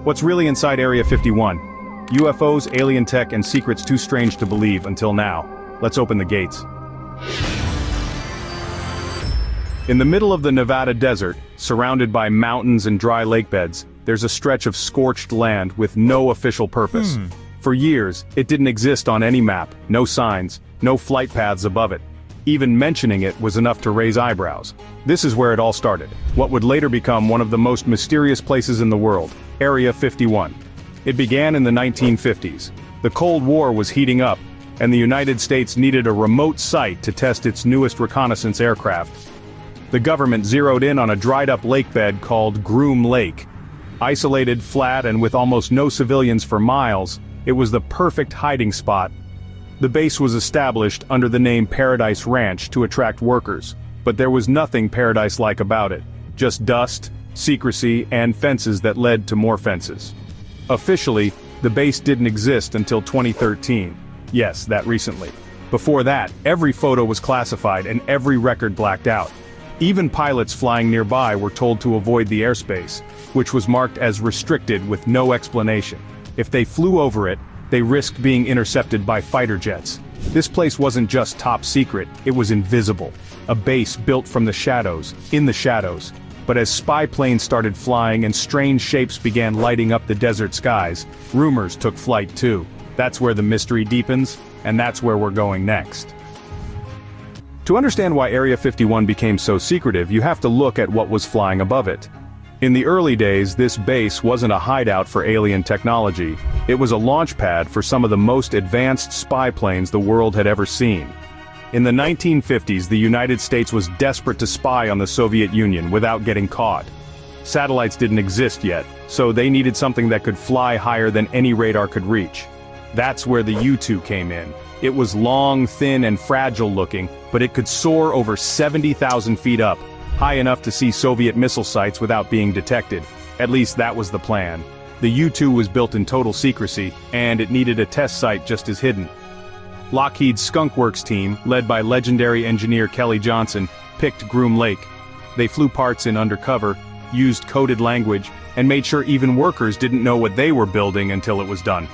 What's really inside Area 51? UFOs, alien tech, and secrets too strange to believe until now. Let's open the gates. In the middle of the Nevada desert, surrounded by mountains and dry lake beds, there's a stretch of scorched land with no official purpose. For years, it didn't exist on any map, no signs, no flight paths above it. Even mentioning it was enough to raise eyebrows. This is where it all started, what would later become one of the most mysterious places in the world, Area 51. It began in the 1950s. The Cold War was heating up, and the United States needed a remote site to test its newest reconnaissance aircraft. The government zeroed in on a dried-up lake bed called Groom Lake. Isolated, flat, and with almost no civilians for miles, it was the perfect hiding spot. The base was established under the name Paradise Ranch to attract workers, but there was nothing paradise-like about it. Just dust, secrecy, and fences that led to more fences. Officially, the base didn't exist until 2013. Yes, that recently. Before that, every photo was classified and every record blacked out. Even pilots flying nearby were told to avoid the airspace, which was marked as restricted with no explanation. If they flew over it, they risked being intercepted by fighter jets. This place wasn't just top secret, it was invisible. A base built from the shadows, in the shadows. But as spy planes started flying and strange shapes began lighting up the desert skies, rumors took flight too. That's where the mystery deepens, and that's where we're going next. To understand why Area 51 became so secretive, you have to look at what was flying above it. In the early days, this base wasn't a hideout for alien technology. It was a launch pad for some of the most advanced spy planes the world had ever seen. In the 1950s, the United States was desperate to spy on the Soviet Union without getting caught. Satellites didn't exist yet, so they needed something that could fly higher than any radar could reach. That's where the U-2 came in. It was long, thin, and fragile looking, but it could soar over 70,000 feet up, high enough to see Soviet missile sites without being detected. At least that was the plan. The U-2 was built in total secrecy, and it needed a test site just as hidden. Lockheed's Skunk Works team, led by legendary engineer Kelly Johnson, picked Groom Lake. They flew parts in undercover, used coded language, and made sure even workers didn't know what they were building until it was done.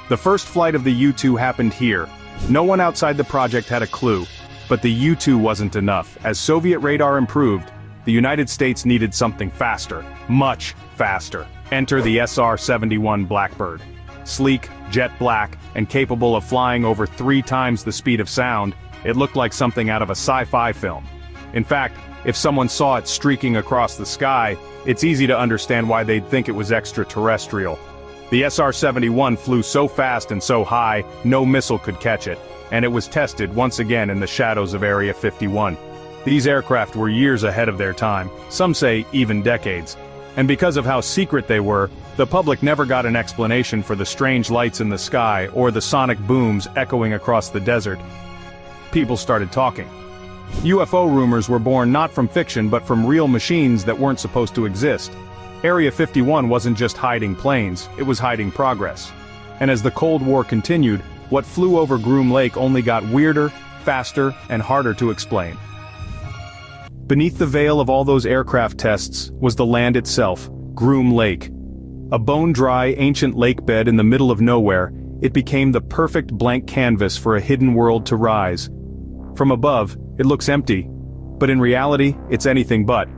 The first flight of the U-2 happened here. No one outside the project had a clue. But the U-2 wasn't enough. As Soviet radar improved, the United States needed something faster. Much faster. Enter the SR-71 Blackbird. Sleek, jet black, and capable of flying over 3 times the speed of sound, it looked like something out of a sci-fi film. In fact, if someone saw it streaking across the sky, it's easy to understand why they'd think it was extraterrestrial. The SR-71 flew so fast and so high, no missile could catch it, and it was tested once again in the shadows of Area 51. These aircraft were years ahead of their time, some say even decades. And because of how secret they were, the public never got an explanation for the strange lights in the sky or the sonic booms echoing across the desert. People started talking. UFO rumors were born not from fiction but from real machines that weren't supposed to exist. Area 51 wasn't just hiding planes, it was hiding progress. And as the Cold War continued, what flew over Groom Lake only got weirder, faster, and harder to explain. Beneath the veil of all those aircraft tests was the land itself, Groom Lake. A bone-dry, ancient lake bed in the middle of nowhere, it became the perfect blank canvas for a hidden world to rise. From above, it looks empty, but in reality, it's anything but.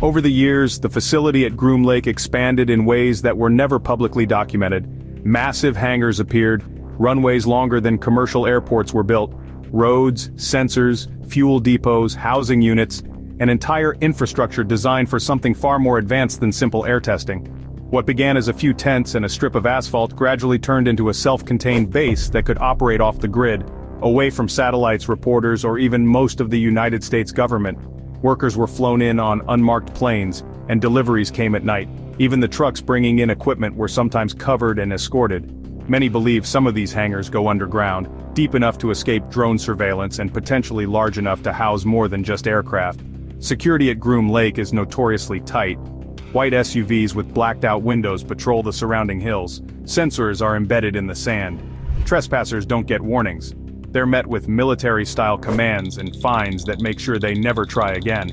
Over the years, the facility at Groom Lake expanded in ways that were never publicly documented. Massive hangars appeared, runways longer than commercial airports were built, roads, sensors, fuel depots, housing units, an entire infrastructure designed for something far more advanced than simple air testing. What began as a few tents and a strip of asphalt gradually turned into a self-contained base that could operate off the grid, away from satellites, reporters, or even most of the United States government. Workers were flown in on unmarked planes, and deliveries came at night. Even the trucks bringing in equipment were sometimes covered and escorted. Many believe some of these hangars go underground, deep enough to escape drone surveillance and potentially large enough to house more than just aircraft. Security at Groom Lake is notoriously tight. White SUVs with blacked-out windows patrol the surrounding hills. Sensors are embedded in the sand. Trespassers don't get warnings. They're met with military-style commands and fines that make sure they never try again.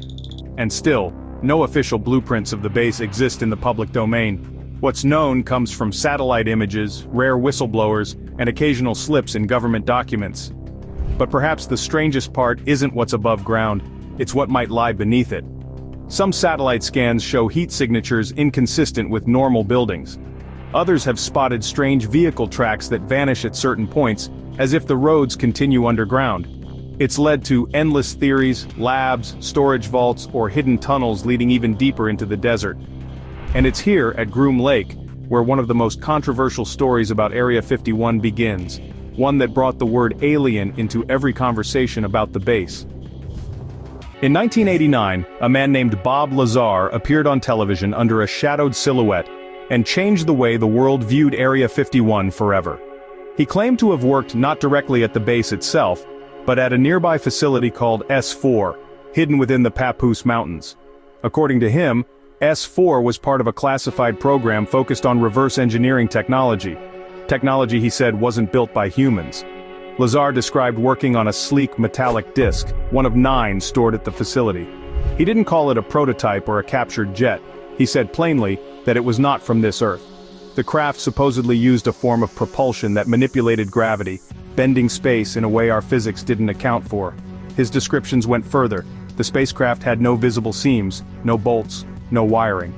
And still, no official blueprints of the base exist in the public domain. What's known comes from satellite images, rare whistleblowers, and occasional slips in government documents. But perhaps the strangest part isn't what's above ground, it's what might lie beneath it. Some satellite scans show heat signatures inconsistent with normal buildings. Others have spotted strange vehicle tracks that vanish at certain points, as if the roads continue underground. It's led to endless theories, labs, storage vaults, or hidden tunnels leading even deeper into the desert. And it's here, at Groom Lake, where one of the most controversial stories about Area 51 begins, one that brought the word alien into every conversation about the base. In 1989, a man named Bob Lazar appeared on television under a shadowed silhouette and changed the way the world viewed Area 51 forever. He claimed to have worked not directly at the base itself, but at a nearby facility called S4, hidden within the Papoose Mountains. According to him, S4 was part of a classified program focused on reverse engineering technology. Technology, he said, wasn't built by humans. Lazar described working on a sleek metallic disc, one of 9 stored at the facility. He didn't call it a prototype or a captured jet. He said plainly that it was not from this Earth. The craft supposedly used a form of propulsion that manipulated gravity, bending space in a way our physics didn't account for. His descriptions went further. The spacecraft had no visible seams, no bolts, no wiring.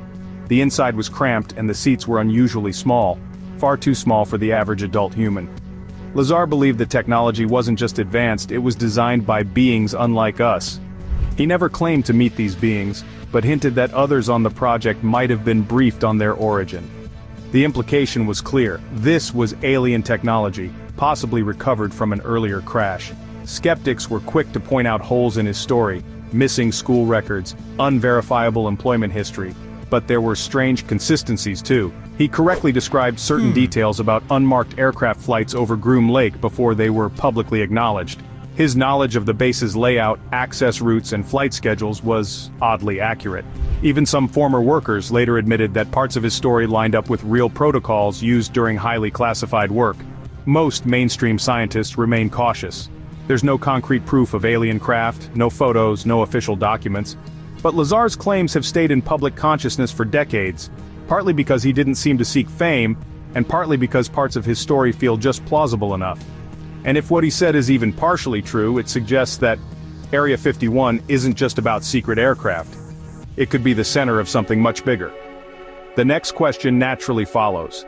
The inside was cramped and the seats were unusually small, far too small for the average adult human. Lazar believed the technology wasn't just advanced, it was designed by beings unlike us. He never claimed to meet these beings, but hinted that others on the project might have been briefed on their origin. The implication was clear. This was alien technology, possibly recovered from an earlier crash. Skeptics were quick to point out holes in his story, missing school records, unverifiable employment history. But there were strange consistencies too. He correctly described certain details about unmarked aircraft flights over Groom Lake before they were publicly acknowledged. His knowledge of the base's layout, access routes, and flight schedules was oddly accurate. Even some former workers later admitted that parts of his story lined up with real protocols used during highly classified work. Most mainstream scientists remain cautious. There's no concrete proof of alien craft, no photos, no official documents. But Lazar's claims have stayed in public consciousness for decades, partly because he didn't seem to seek fame, and partly because parts of his story feel just plausible enough. And if what he said is even partially true, it suggests that Area 51 isn't just about secret aircraft. It could be the center of something much bigger. The next question naturally follows.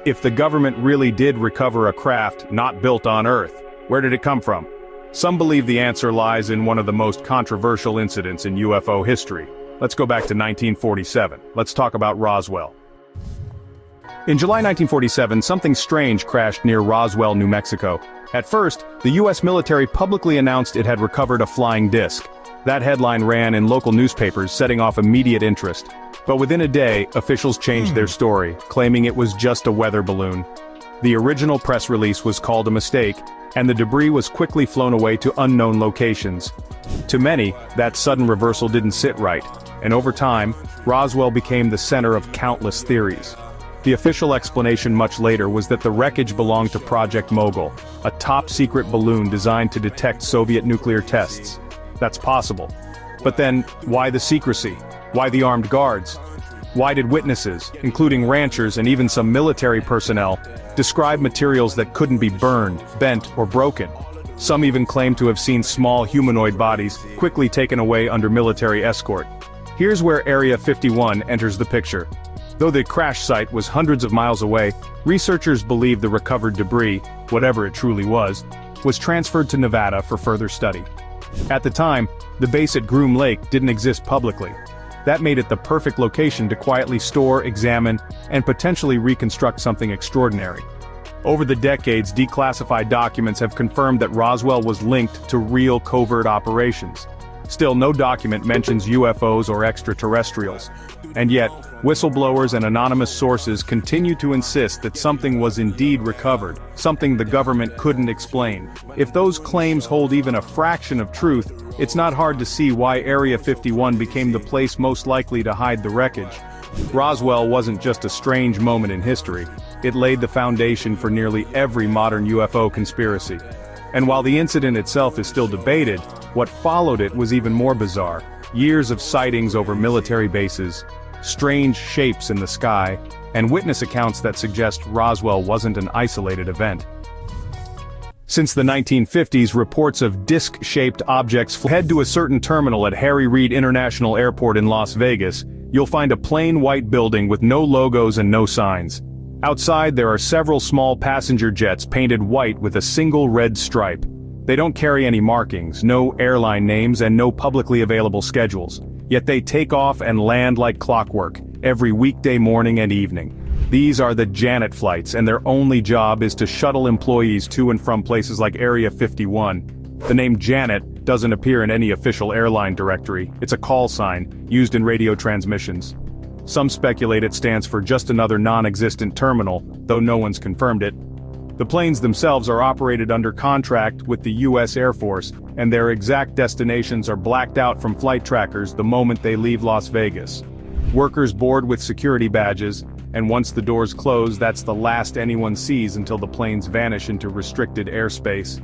If the government really did recover a craft not built on Earth, where did it come from? Some believe the answer lies in one of the most controversial incidents in UFO history. Let's go back to 1947. Let's talk about Roswell. In July 1947, something strange crashed near Roswell, New Mexico. At first, the US military publicly announced it had recovered a flying disc. That headline ran in local newspapers, setting off immediate interest. But within a day, officials changed their story, claiming it was just a weather balloon. The original press release was called a mistake, and the debris was quickly flown away to unknown locations. To many, that sudden reversal didn't sit right, and over time, Roswell became the center of countless theories. The official explanation much later was that the wreckage belonged to Project Mogul, a top-secret balloon designed to detect Soviet nuclear tests. That's possible. But then, why the secrecy? Why the armed guards? Why did witnesses, including ranchers and even some military personnel, describe materials that couldn't be burned, bent, or broken? Some even claimed to have seen small humanoid bodies quickly taken away under military escort. Here's where Area 51 enters the picture. Though the crash site was hundreds of miles away, researchers believe the recovered debris, whatever it truly was transferred to Nevada for further study. At the time, the base at Groom Lake didn't exist publicly. That made it the perfect location to quietly store, examine, and potentially reconstruct something extraordinary. Over the decades, declassified documents have confirmed that Roswell was linked to real covert operations. Still, no document mentions UFOs or extraterrestrials. And yet, whistleblowers and anonymous sources continue to insist that something was indeed recovered, something the government couldn't explain. If those claims hold even a fraction of truth, it's not hard to see why Area 51 became the place most likely to hide the wreckage. Roswell wasn't just a strange moment in history, it laid the foundation for nearly every modern UFO conspiracy. And while the incident itself is still debated, what followed it was even more bizarre. Years of sightings over military bases, strange shapes in the sky, and witness accounts that suggest Roswell wasn't an isolated event. Since the 1950s, reports of disc-shaped objects head to a certain terminal at Harry Reid International Airport in Las Vegas. You'll find a plain white building with no logos and no signs. Outside there are several small passenger jets painted white with a single red stripe. They don't carry any markings, no airline names, and no publicly available schedules. Yet they take off and land like clockwork, every weekday morning and evening. These are the Janet flights, and their only job is to shuttle employees to and from places like Area 51. The name Janet doesn't appear in any official airline directory. It's a call sign, used in radio transmissions. Some speculate it stands for just another non-existent terminal, though no one's confirmed it. The planes themselves are operated under contract with the U.S. Air Force, and their exact destinations are blacked out from flight trackers the moment they leave Las Vegas. Workers board with security badges, and once the doors close, that's the last anyone sees until the planes vanish into restricted airspace.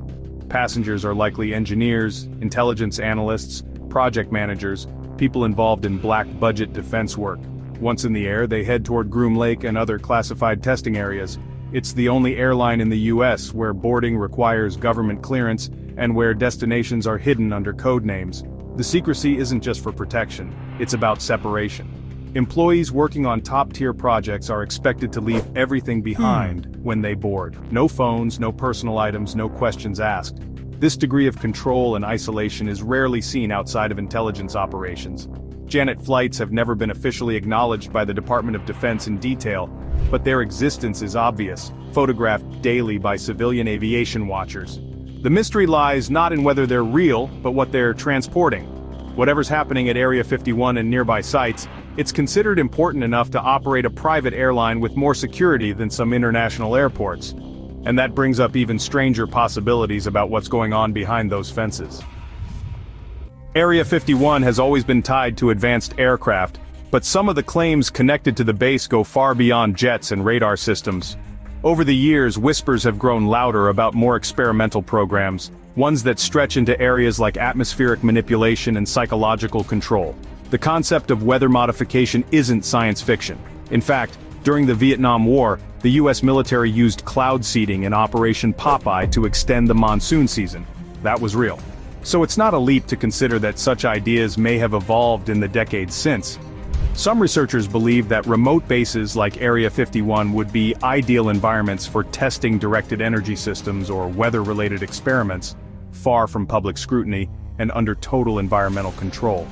Passengers are likely engineers, intelligence analysts, project managers, people involved in black-budget defense work. Once in the air, they head toward Groom Lake and other classified testing areas. It's the only airline in the U.S. where boarding requires government clearance and where destinations are hidden under code names. The secrecy isn't just for protection, it's about separation. Employees working on top-tier projects are expected to leave everything behind when they board. No phones, no personal items, no questions asked. This degree of control and isolation is rarely seen outside of intelligence operations. Janet flights have never been officially acknowledged by the Department of Defense in detail, but their existence is obvious, photographed daily by civilian aviation watchers. The mystery lies not in whether they're real, but what they're transporting. Whatever's happening at Area 51 and nearby sites, it's considered important enough to operate a private airline with more security than some international airports. And that brings up even stranger possibilities about what's going on behind those fences. Area 51 has always been tied to advanced aircraft, but some of the claims connected to the base go far beyond jets and radar systems. Over the years, whispers have grown louder about more experimental programs, ones that stretch into areas like atmospheric manipulation and psychological control. The concept of weather modification isn't science fiction. In fact, during the Vietnam War, the US military used cloud seeding in Operation Popeye to extend the monsoon season. That was real. So it's not a leap to consider that such ideas may have evolved in the decades since. Some researchers believe that remote bases like Area 51 would be ideal environments for testing directed energy systems or weather-related experiments, far from public scrutiny and under total environmental control.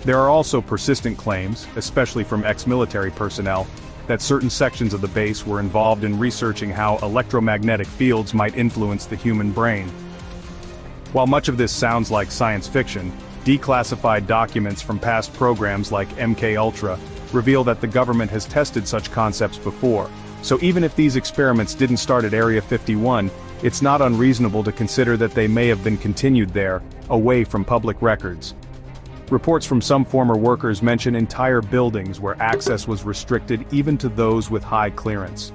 There are also persistent claims, especially from ex-military personnel, that certain sections of the base were involved in researching how electromagnetic fields might influence the human brain. While much of this sounds like science fiction, declassified documents from past programs like MKUltra reveal that the government has tested such concepts before. So even if these experiments didn't start at Area 51, it's not unreasonable to consider that they may have been continued there, away from public records. Reports from some former workers mention entire buildings where access was restricted even to those with high clearance.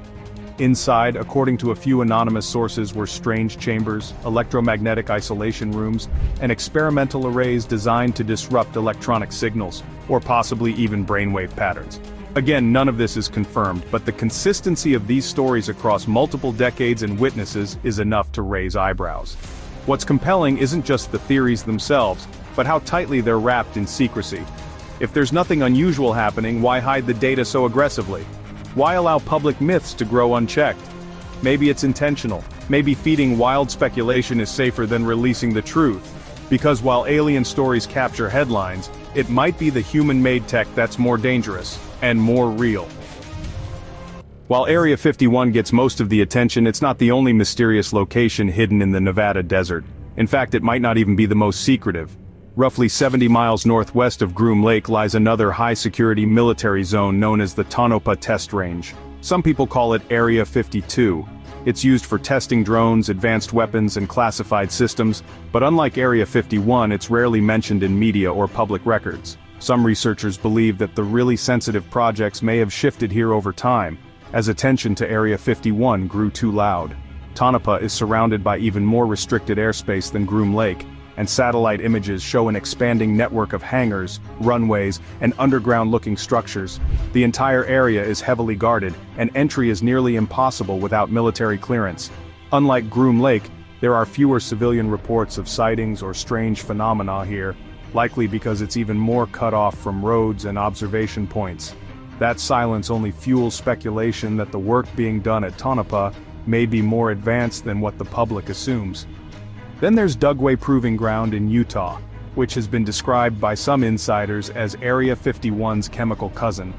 Inside, according to a few anonymous sources, were strange chambers, electromagnetic isolation rooms, and experimental arrays designed to disrupt electronic signals, or possibly even brainwave patterns. Again, none of this is confirmed, but the consistency of these stories across multiple decades and witnesses is enough to raise eyebrows. What's compelling isn't just the theories themselves, but how tightly they're wrapped in secrecy. If there's nothing unusual happening, why hide the data so aggressively? Why allow public myths to grow unchecked? Maybe it's intentional. Maybe feeding wild speculation is safer than releasing the truth. Because while alien stories capture headlines, it might be the human-made tech that's more dangerous, and more real. While Area 51 gets most of the attention, it's not the only mysterious location hidden in the Nevada desert. In fact, it might not even be the most secretive. Roughly 70 miles northwest of Groom Lake lies another high-security military zone known as the Tonopah Test Range. Some people call it Area 52. It's used for testing drones, advanced weapons, and classified systems, but unlike Area 51, it's rarely mentioned in media or public records. Some researchers believe that the really sensitive projects may have shifted here over time, as attention to Area 51 grew too loud. Tonopah is surrounded by even more restricted airspace than Groom Lake, and satellite images show an expanding network of hangars, runways, and underground-looking structures. The entire area is heavily guarded, and entry is nearly impossible without military clearance. Unlike Groom Lake, there are fewer civilian reports of sightings or strange phenomena here, likely because it's even more cut off from roads and observation points. That silence only fuels speculation that the work being done at Tonopah may be more advanced than what the public assumes. Then there's Dugway Proving Ground in Utah, which has been described by some insiders as Area 51's chemical cousin.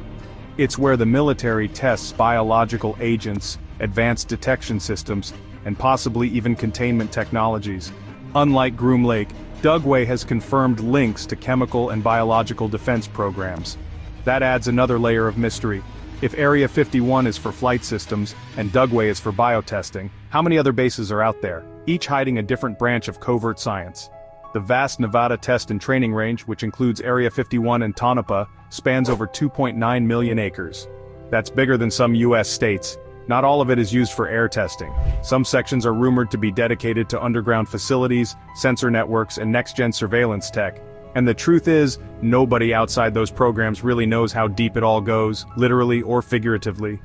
It's where the military tests biological agents, advanced detection systems, and possibly even containment technologies. Unlike Groom Lake, Dugway has confirmed links to chemical and biological defense programs. That adds another layer of mystery. If Area 51 is for flight systems, and Dugway is for biotesting, how many other bases are out there, each hiding a different branch of covert science? The vast Nevada test and training range, which includes Area 51 and Tonopah, spans over 2.9 million acres. That's bigger than some U.S. states. Not all of it is used for air testing. Some sections are rumored to be dedicated to underground facilities, sensor networks, and next-gen surveillance tech. And the truth is, nobody outside those programs really knows how deep it all goes, literally or figuratively.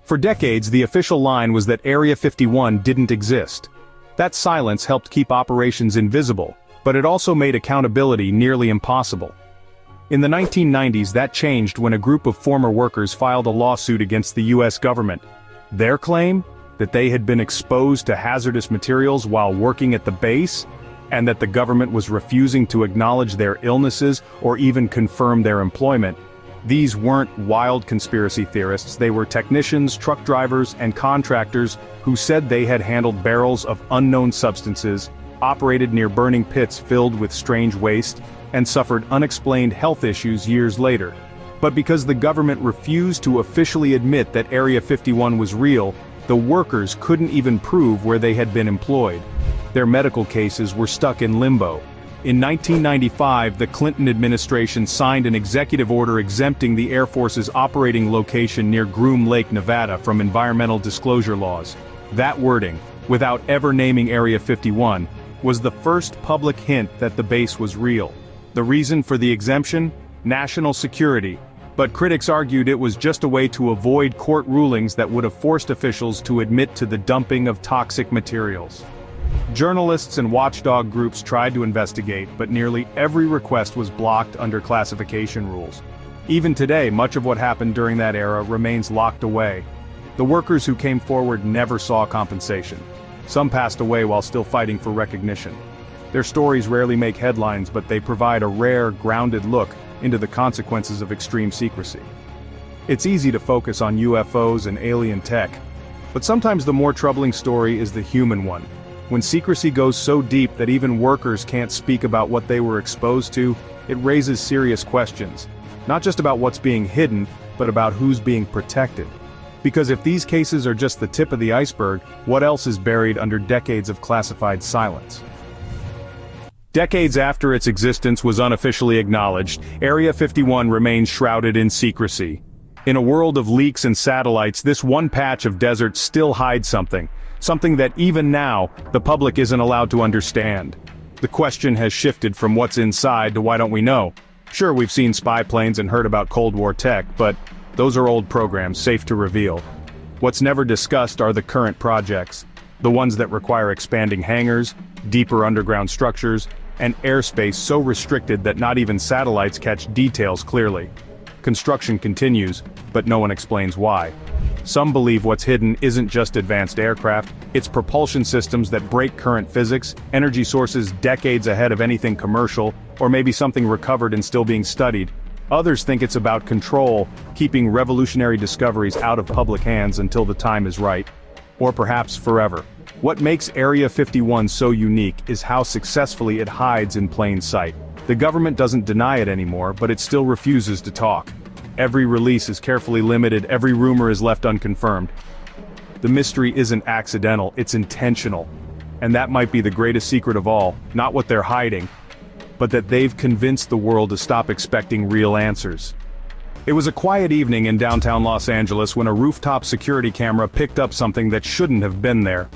For decades, the official line was that Area 51 didn't exist. That silence helped keep operations invisible, but it also made accountability nearly impossible. In the 1990s, that changed when a group of former workers filed a lawsuit against the US government. Their claim? That they had been exposed to hazardous materials while working at the base, and that the government was refusing to acknowledge their illnesses or even confirm their employment. These weren't wild conspiracy theorists, they were technicians, truck drivers, and contractors who said they had handled barrels of unknown substances, operated near burning pits filled with strange waste, and suffered unexplained health issues years later. But because the government refused to officially admit that Area 51 was real, the workers couldn't even prove where they had been employed. Their medical cases were stuck in limbo. In 1995, the Clinton administration signed an executive order exempting the Air Force's operating location near Groom Lake, Nevada from environmental disclosure laws. That wording, without ever naming Area 51, was the first public hint that the base was real. The reason for the exemption? National security. But critics argued it was just a way to avoid court rulings that would have forced officials to admit to the dumping of toxic materials. Journalists and watchdog groups tried to investigate, but nearly every request was blocked under classification rules. Even today, much of what happened during that era remains locked away. The workers who came forward never saw compensation. Some passed away while still fighting for recognition. Their stories rarely make headlines, but they provide a rare, grounded look into the consequences of extreme secrecy. It's easy to focus on UFOs and alien tech, but sometimes the more troubling story is the human one. When secrecy goes so deep that even workers can't speak about what they were exposed to, it raises serious questions. Not just about what's being hidden, but about who's being protected. Because if these cases are just the tip of the iceberg, what else is buried under decades of classified silence? Decades after its existence was unofficially acknowledged, Area 51 remains shrouded in secrecy. In a world of leaks and satellites, this one patch of desert still hides something that even now, the public isn't allowed to understand. The question has shifted from what's inside to why don't we know? Sure, we've seen spy planes and heard about Cold War tech, but those are old programs, safe to reveal. What's never discussed are the current projects, the ones that require expanding hangars, deeper underground structures, and airspace so restricted that not even satellites catch details clearly. Construction continues, but no one explains why. Some believe what's hidden isn't just advanced aircraft, it's propulsion systems that break current physics, energy sources decades ahead of anything commercial, or maybe something recovered and still being studied. Others think it's about control, keeping revolutionary discoveries out of public hands until the time is right. Or perhaps forever. What makes Area 51 so unique is how successfully it hides in plain sight. The government doesn't deny it anymore, but it still refuses to talk. Every release is carefully limited, every rumor is left unconfirmed. The mystery isn't accidental, it's intentional. And that might be the greatest secret of all, not what they're hiding, but that they've convinced the world to stop expecting real answers. It was a quiet evening in downtown Los Angeles when a rooftop security camera picked up something that shouldn't have been there.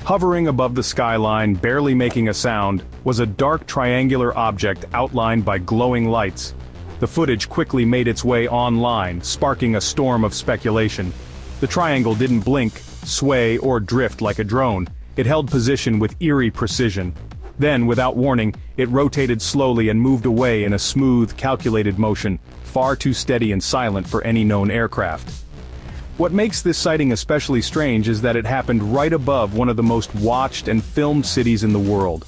Hovering above the skyline, barely making a sound, was a dark triangular object outlined by glowing lights. The footage quickly made its way online, sparking a storm of speculation. The triangle didn't blink, sway, or drift like a drone. It held position with eerie precision. Then, without warning, it rotated slowly and moved away in a smooth, calculated motion, far too steady and silent for any known aircraft. What makes this sighting especially strange is that it happened right above one of the most watched and filmed cities in the world.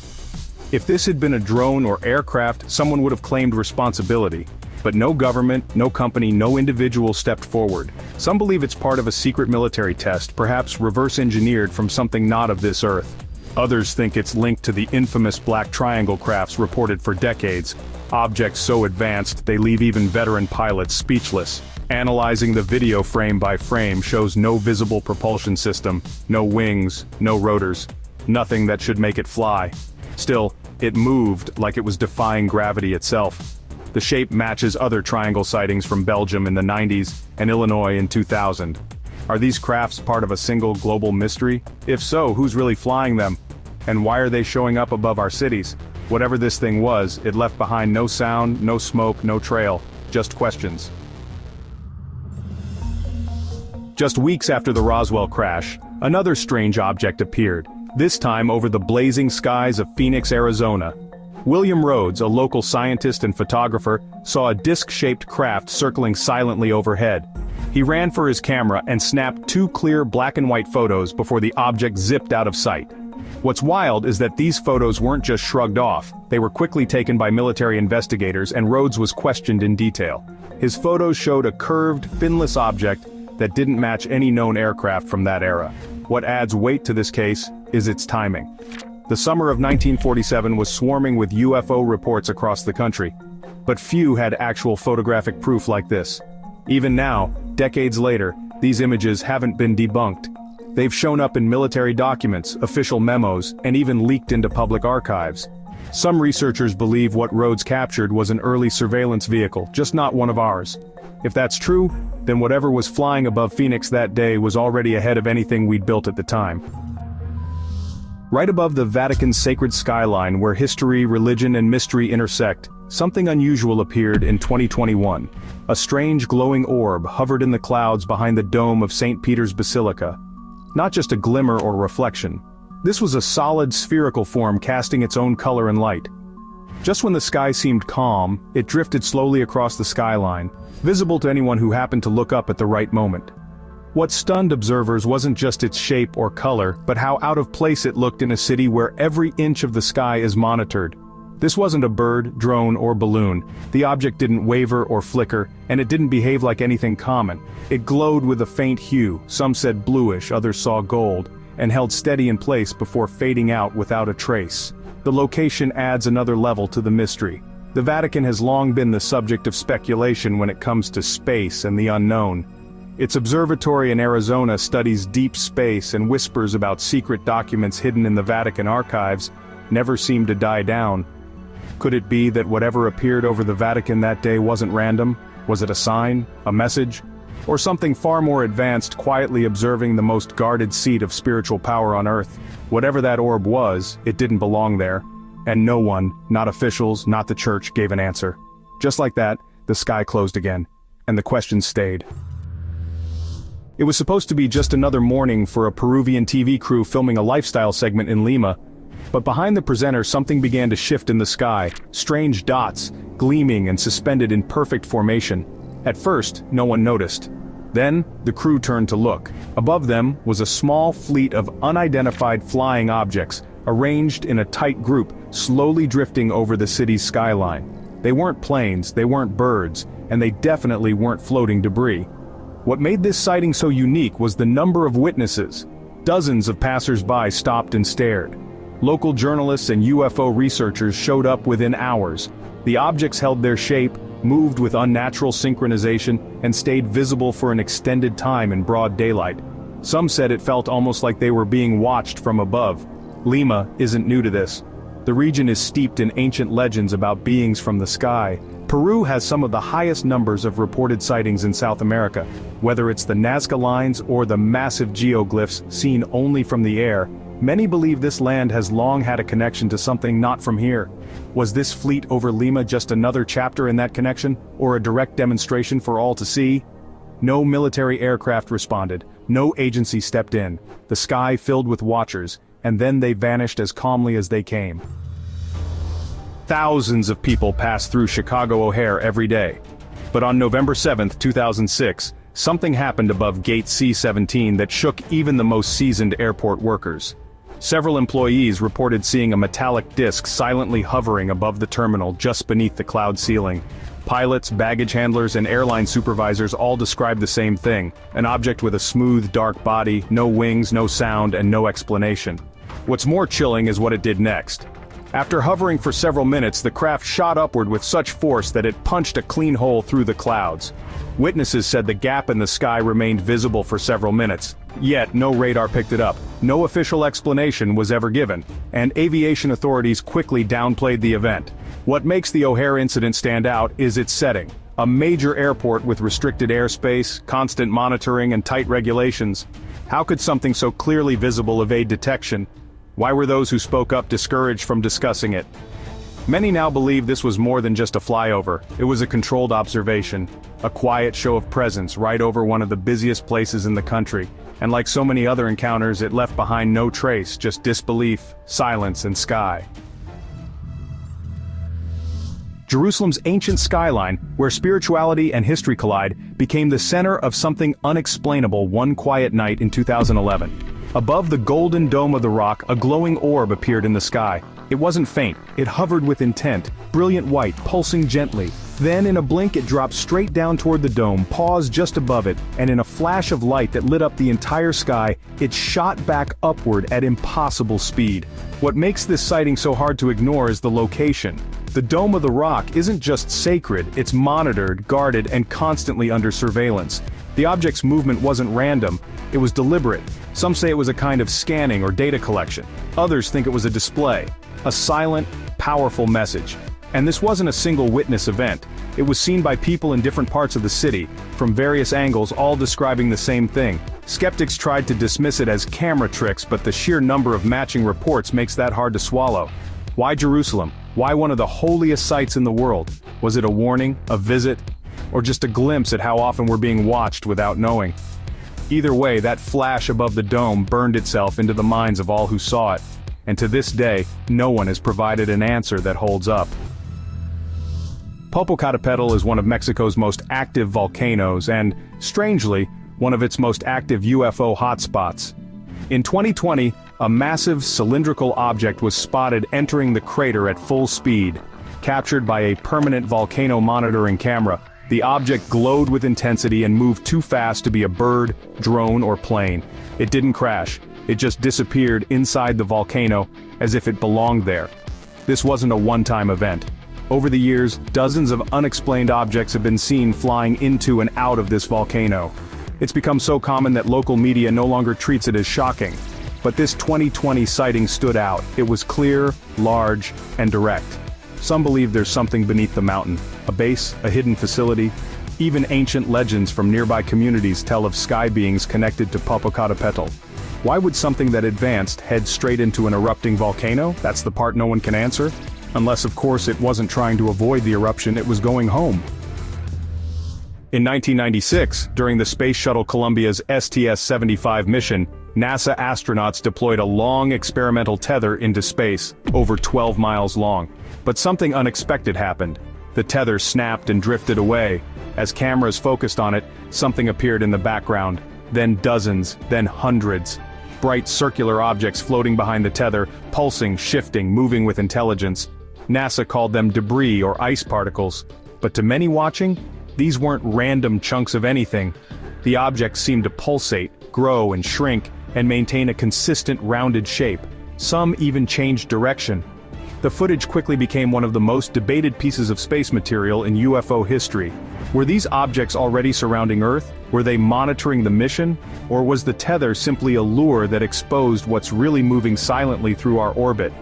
If this had been a drone or aircraft, someone would have claimed responsibility. But no government, no company, no individual stepped forward. Some believe it's part of a secret military test, perhaps reverse-engineered from something not of this Earth. Others think it's linked to the infamous black triangle crafts reported for decades, objects so advanced they leave even veteran pilots speechless. Analyzing the video frame by frame shows no visible propulsion system, no wings, no rotors, nothing that should make it fly. Still, it moved like it was defying gravity itself. The shape matches other triangle sightings from Belgium in the 90s and Illinois in 2000. Are these crafts part of a single global mystery? If so, who's really flying them? And why are they showing up above our cities? Whatever this thing was, it left behind no sound, no smoke, no trail, just questions. Just weeks after the Roswell crash, another strange object appeared, this time over the blazing skies of Phoenix, Arizona. William Rhodes, a local scientist and photographer, saw a disc-shaped craft circling silently overhead. He ran for his camera and snapped 2 clear black and white photos before the object zipped out of sight. What's wild is that these photos weren't just shrugged off, they were quickly taken by military investigators and Rhodes was questioned in detail. His photos showed a curved, finless object that didn't match any known aircraft from that era. What adds weight to this case is its timing. The summer of 1947 was swarming with UFO reports across the country, but few had actual photographic proof like this. Even now, decades later, these images haven't been debunked. They've shown up in military documents, official memos, and even leaked into public archives. Some researchers believe what Rhodes captured was an early surveillance vehicle, just not one of ours. If that's true, then whatever was flying above Phoenix that day was already ahead of anything we'd built at the time. Right above the Vatican's sacred skyline where history, religion, and mystery intersect, something unusual appeared in 2021. A strange glowing orb hovered in the clouds behind the dome of St. Peter's Basilica. Not just a glimmer or reflection. This was a solid spherical form casting its own color and light. Just when the sky seemed calm, it drifted slowly across the skyline, visible to anyone who happened to look up at the right moment. What stunned observers wasn't just its shape or color, but how out of place it looked in a city where every inch of the sky is monitored. This wasn't a bird, drone, or balloon. The object didn't waver or flicker, and it didn't behave like anything common. It glowed with a faint hue, some said bluish, others saw gold, and held steady in place before fading out without a trace. The location adds another level to the mystery. The Vatican has long been the subject of speculation when it comes to space and the unknown. Its observatory in Arizona studies deep space and whispers about secret documents hidden in the Vatican archives never seem to die down. Could it be that whatever appeared over the Vatican that day wasn't random? Was it a sign, a message, or something far more advanced quietly observing the most guarded seat of spiritual power on Earth? Whatever that orb was, it didn't belong there. And no one, not officials, not the church, gave an answer. Just like that, the sky closed again, and the questions stayed. It was supposed to be just another morning for a Peruvian TV crew filming a lifestyle segment in Lima, but behind the presenter something began to shift in the sky, strange dots, gleaming and suspended in perfect formation. At first, no one noticed. Then, the crew turned to look. Above them was a small fleet of unidentified flying objects, arranged in a tight group, slowly drifting over the city's skyline. They weren't planes, they weren't birds, and they definitely weren't floating debris. What made this sighting so unique was the number of witnesses. Dozens of passers-by stopped and stared. Local journalists and UFO researchers showed up within hours. The objects held their shape, moved with unnatural synchronization, and stayed visible for an extended time in broad daylight. Some said it felt almost like they were being watched from above. Lima isn't new to this. The region is steeped in ancient legends about beings from the sky. Peru has some of the highest numbers of reported sightings in South America. Whether it's the Nazca lines or the massive geoglyphs seen only from the air, Many believe this land has long had a connection to something not from here. Was this fleet over Lima just another chapter in that connection, or a direct demonstration for all to see? No military aircraft responded, no agency stepped in. The sky filled with watchers, and then they vanished as calmly as they came. Thousands of people pass through Chicago O'Hare every day. But on November 7, 2006, something happened above Gate C-17 that shook even the most seasoned airport workers. Several employees reported seeing a metallic disc silently hovering above the terminal just beneath the cloud ceiling. Pilots, baggage handlers, and airline supervisors all described the same thing, an object with a smooth, dark body, no wings, no sound, and no explanation. What's more chilling is what it did next. After hovering for several minutes, the craft shot upward with such force that it punched a clean hole through the clouds. Witnesses said the gap in the sky remained visible for several minutes, yet no radar picked it up. No official explanation was ever given, and aviation authorities quickly downplayed the event. What makes the O'Hare incident stand out is its setting. A major airport with restricted airspace, constant monitoring, and tight regulations. How could something so clearly visible evade detection? Why were those who spoke up discouraged from discussing it? Many now believe this was more than just a flyover. It was a controlled observation, a quiet show of presence right over one of the busiest places in the country, and like so many other encounters, it left behind no trace, just disbelief, silence, and sky. Jerusalem's ancient skyline, where spirituality and history collide, became the center of something unexplainable one quiet night in 2011. Above the golden dome of the rock, a glowing orb appeared in the sky. It wasn't faint, it hovered with intent, brilliant white, pulsing gently. Then in a blink it dropped straight down toward the dome, paused just above it, and in a flash of light that lit up the entire sky, it shot back upward at impossible speed. What makes this sighting so hard to ignore is the location. The Dome of the Rock isn't just sacred, it's monitored, guarded, and constantly under surveillance. The object's movement wasn't random, it was deliberate. Some say it was a kind of scanning or data collection. Others think it was a display. A silent, powerful message. And this wasn't a single witness event. It was seen by people in different parts of the city, from various angles, all describing the same thing. Skeptics tried to dismiss it as camera tricks, but the sheer number of matching reports makes that hard to swallow. Why Jerusalem? Why one of the holiest sites in the world? Was it a warning, a visit, or just a glimpse at how often we're being watched without knowing? Either way, that flash above the dome burned itself into the minds of all who saw it, and to this day, no one has provided an answer that holds up. Popocatépetl is one of Mexico's most active volcanoes and, strangely, one of its most active UFO hotspots. In 2020, a massive cylindrical object was spotted entering the crater at full speed. Captured by a permanent volcano monitoring camera, the object glowed with intensity and moved too fast to be a bird, drone, or plane. It didn't crash, it just disappeared inside the volcano as if it belonged there. This wasn't a one-time event. Over the years, dozens of unexplained objects have been seen flying into and out of this volcano. It's become so common that local media no longer treats it as shocking. But this 2020 sighting stood out. It was clear, large, and direct. Some believe there's something beneath the mountain, a base, a hidden facility. Even ancient legends from nearby communities tell of sky beings connected to Popocatépetl. Why would something that advanced head straight into an erupting volcano? That's the part no one can answer. Unless, of course, it wasn't trying to avoid the eruption, it was going home. In 1996, during the Space Shuttle Columbia's STS-75 mission, NASA astronauts deployed a long experimental tether into space, over 12 miles long. But something unexpected happened. The tether snapped and drifted away. As cameras focused on it, something appeared in the background. Then dozens, then hundreds. Bright circular objects floating behind the tether, pulsing, shifting, moving with intelligence. NASA called them debris or ice particles. But to many watching, these weren't random chunks of anything. The objects seemed to pulsate, grow and shrink, and maintain a consistent rounded shape. Some even changed direction. The footage quickly became one of the most debated pieces of space material in UFO history. Were these objects already surrounding Earth? Were they monitoring the mission? Or was the tether simply a lure that exposed what's really moving silently through our orbit?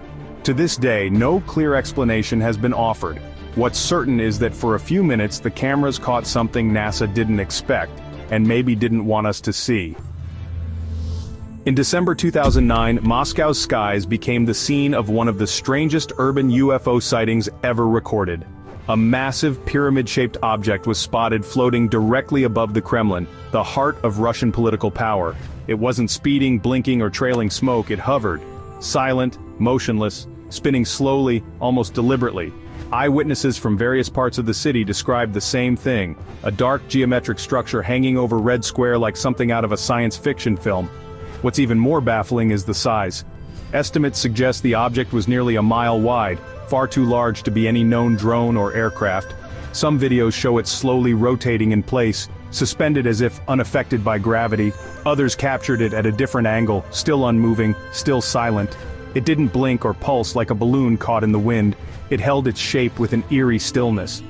To this day, no clear explanation has been offered. What's certain is that for a few minutes the cameras caught something NASA didn't expect, and maybe didn't want us to see. In December 2009, Moscow's skies became the scene of one of the strangest urban UFO sightings ever recorded. A massive pyramid-shaped object was spotted floating directly above the Kremlin, the heart of Russian political power. It wasn't speeding, blinking, or trailing smoke, it hovered. Silent, motionless, spinning slowly, almost deliberately. Eyewitnesses from various parts of the city described the same thing, a dark geometric structure hanging over Red Square like something out of a science fiction film. What's even more baffling is the size. Estimates suggest the object was nearly a mile wide, far too large to be any known drone or aircraft. Some videos show it slowly rotating in place, suspended as if unaffected by gravity. Others captured it at a different angle, still unmoving, still silent. It didn't blink or pulse like a balloon caught in the wind. It held its shape with an eerie stillness.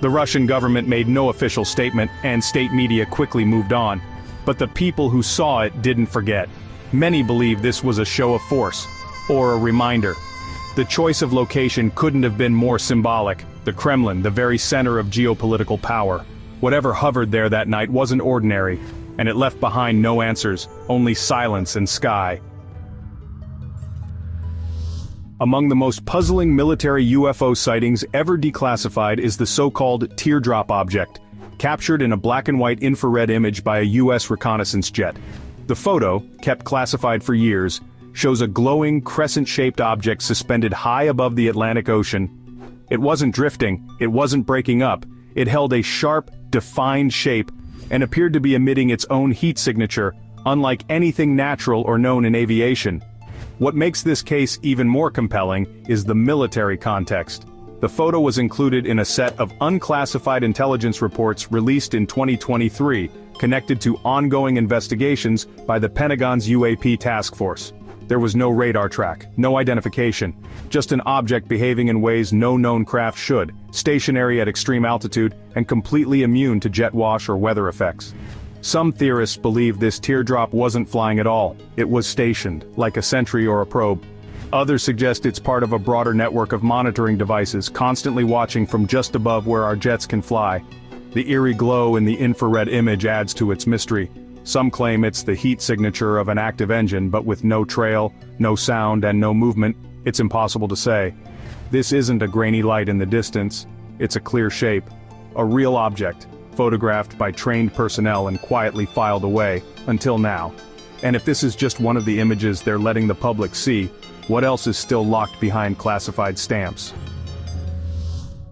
The Russian government made no official statement, and state media quickly moved on. But the people who saw it didn't forget. Many believe this was a show of force, or a reminder. The choice of location couldn't have been more symbolic. The Kremlin, the very center of geopolitical power. Whatever hovered there that night wasn't ordinary, and it left behind no answers, only silence and sky. Among the most puzzling military UFO sightings ever declassified is the so-called teardrop object, captured in a black and white infrared image by a U.S. reconnaissance jet. The photo, kept classified for years, shows a glowing, crescent-shaped object suspended high above the Atlantic Ocean. It wasn't drifting, it wasn't breaking up, it held a sharp, defined shape, and appeared to be emitting its own heat signature, unlike anything natural or known in aviation. What makes this case even more compelling is the military context. The photo was included in a set of unclassified intelligence reports released in 2023, connected to ongoing investigations by the Pentagon's UAP task force. There was no radar track, no identification, just an object behaving in ways no known craft should, stationary at extreme altitude, and completely immune to jet wash or weather effects. Some theorists believe this teardrop wasn't flying at all, it was stationed, like a sentry or a probe. Others suggest it's part of a broader network of monitoring devices constantly watching from just above where our jets can fly. The eerie glow in the infrared image adds to its mystery. Some claim it's the heat signature of an active engine, but with no trail, no sound, and no movement, it's impossible to say. This isn't a grainy light in the distance, it's a clear shape. A real object, photographed by trained personnel and quietly filed away, until now. And if this is just one of the images they're letting the public see, what else is still locked behind classified stamps?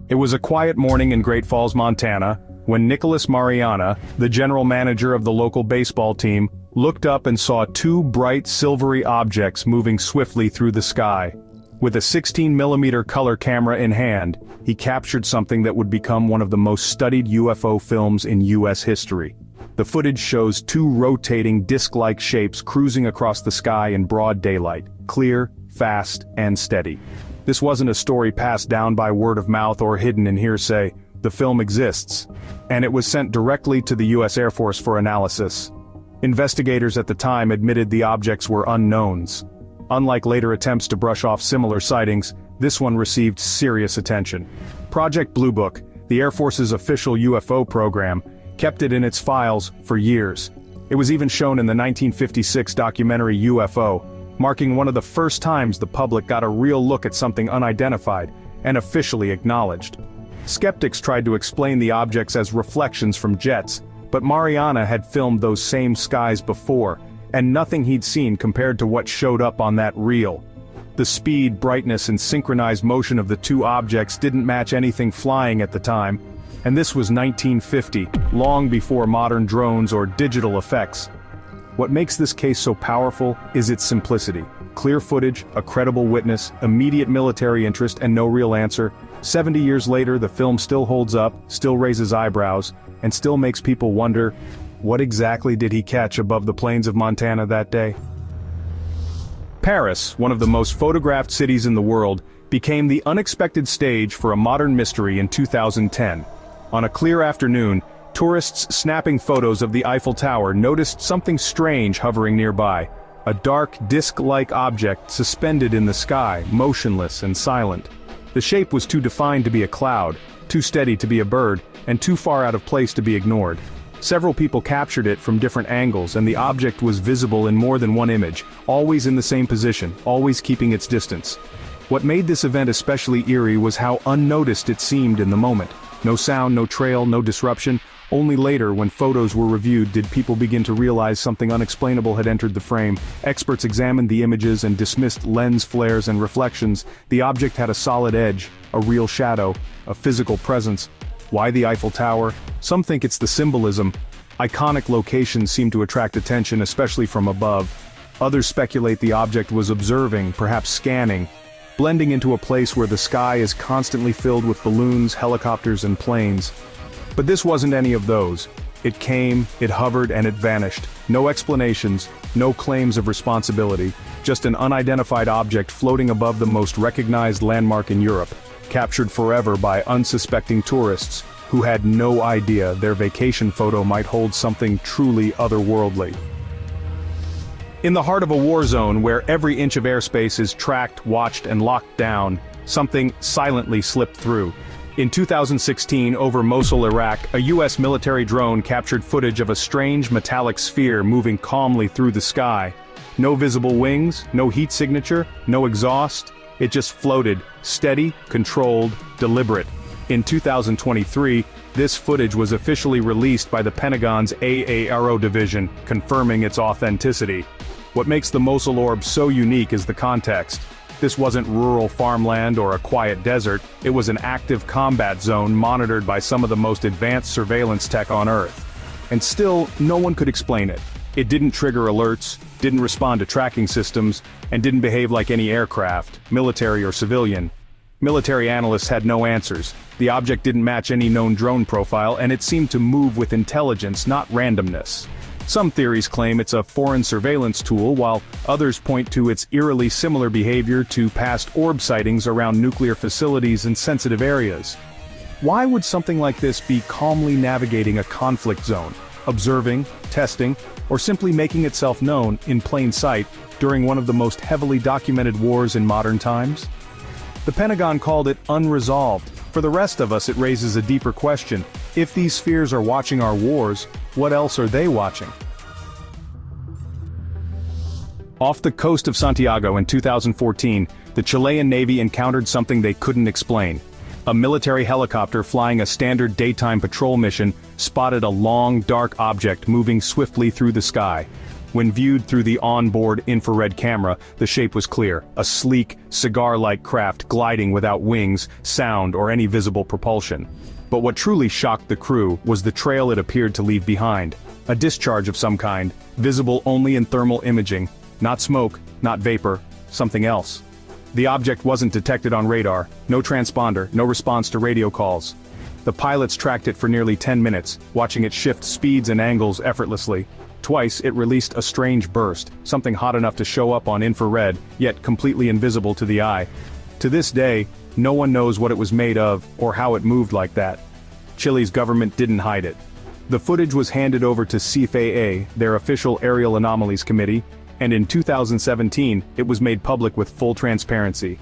It was a quiet morning in Great Falls, Montana, when Nicholas Mariana, the general manager of the local baseball team, looked up and saw two bright silvery objects moving swiftly through the sky. With a 16mm color camera in hand, he captured something that would become one of the most studied UFO films in U.S. history. The footage shows two rotating disc-like shapes cruising across the sky in broad daylight, clear, fast, and steady. This wasn't a story passed down by word of mouth or hidden in hearsay. The film exists, and it was sent directly to the U.S. Air Force for analysis. Investigators at the time admitted the objects were unknowns. Unlike later attempts to brush off similar sightings, this one received serious attention. Project Blue Book, the Air Force's official UFO program, kept it in its files for years. It was even shown in the 1956 documentary UFO, marking one of the first times the public got a real look at something unidentified and officially acknowledged. Skeptics tried to explain the objects as reflections from jets, but Mariana had filmed those same skies before, and nothing he'd seen compared to what showed up on that reel. The speed, brightness, and synchronized motion of the two objects didn't match anything flying at the time, and this was 1950, long before modern drones or digital effects. What makes this case so powerful is its simplicity. Clear footage, a credible witness, immediate military interest, and no real answer. 70 years later, the film still holds up, still raises eyebrows, and still makes people wonder, what exactly did he catch above the plains of Montana that day? Paris, one of the most photographed cities in the world, became the unexpected stage for a modern mystery in 2010. On a clear afternoon, tourists snapping photos of the Eiffel Tower noticed something strange hovering nearby. A dark, disc-like object suspended in the sky, motionless and silent. The shape was too defined to be a cloud, too steady to be a bird, and too far out of place to be ignored. Several people captured it from different angles, and the object was visible in more than one image, always in the same position, always keeping its distance. What made this event especially eerie was how unnoticed it seemed in the moment. No sound, no trail, no disruption. Only later, when photos were reviewed, did people begin to realize something unexplainable had entered the frame. Experts examined the images and dismissed lens flares and reflections. The object had a solid edge, a real shadow, a physical presence. Why the Eiffel Tower? Some think it's the symbolism. Iconic locations seem to attract attention, especially from above. Others speculate the object was observing, perhaps scanning, blending into a place where the sky is constantly filled with balloons, helicopters, and planes. But this wasn't any of those. It came, it hovered, and it vanished. No explanations, no claims of responsibility, just an unidentified object floating above the most recognized landmark in Europe, captured forever by unsuspecting tourists who had no idea their vacation photo might hold something truly otherworldly. In the heart of a war zone where every inch of airspace is tracked, watched, and locked down, something silently slipped through. In 2016, over Mosul, Iraq, a U.S. military drone captured footage of a strange metallic sphere moving calmly through the sky. No visible wings, no heat signature, no exhaust. It just floated, steady, controlled, deliberate. In 2023, this footage was officially released by the Pentagon's AARO division, confirming its authenticity. What makes the Mosul orb so unique is the context. This wasn't rural farmland or a quiet desert, it was an active combat zone monitored by some of the most advanced surveillance tech on Earth. And still, no one could explain it. It didn't trigger alerts, didn't respond to tracking systems, and didn't behave like any aircraft, military or civilian. Military analysts had no answers. The object didn't match any known drone profile, and it seemed to move with intelligence, not randomness. Some theories claim it's a foreign surveillance tool, while others point to its eerily similar behavior to past orb sightings around nuclear facilities and sensitive areas. Why would something like this be calmly navigating a conflict zone, observing, testing, or simply making itself known in plain sight during one of the most heavily documented wars in modern times? The Pentagon called it unresolved. For the rest of us, it raises a deeper question. If these spheres are watching our wars, what else are they watching? Off the coast of Santiago in 2014, the Chilean Navy encountered something they couldn't explain. A military helicopter flying a standard daytime patrol mission spotted a long, dark object moving swiftly through the sky. When viewed through the onboard infrared camera, the shape was clear, a sleek, cigar-like craft gliding without wings, sound, or any visible propulsion. But what truly shocked the crew was the trail it appeared to leave behind. A discharge of some kind, visible only in thermal imaging. Not smoke, not vapor, something else. The object wasn't detected on radar, no transponder, no response to radio calls. The pilots tracked it for nearly 10 minutes, watching it shift speeds and angles effortlessly. Twice it released a strange burst, something hot enough to show up on infrared, yet completely invisible to the eye. To this day, no one knows what it was made of, or how it moved like that. Chile's government didn't hide it. The footage was handed over to CFAA, their official aerial anomalies committee, and in 2017, it was made public with full transparency.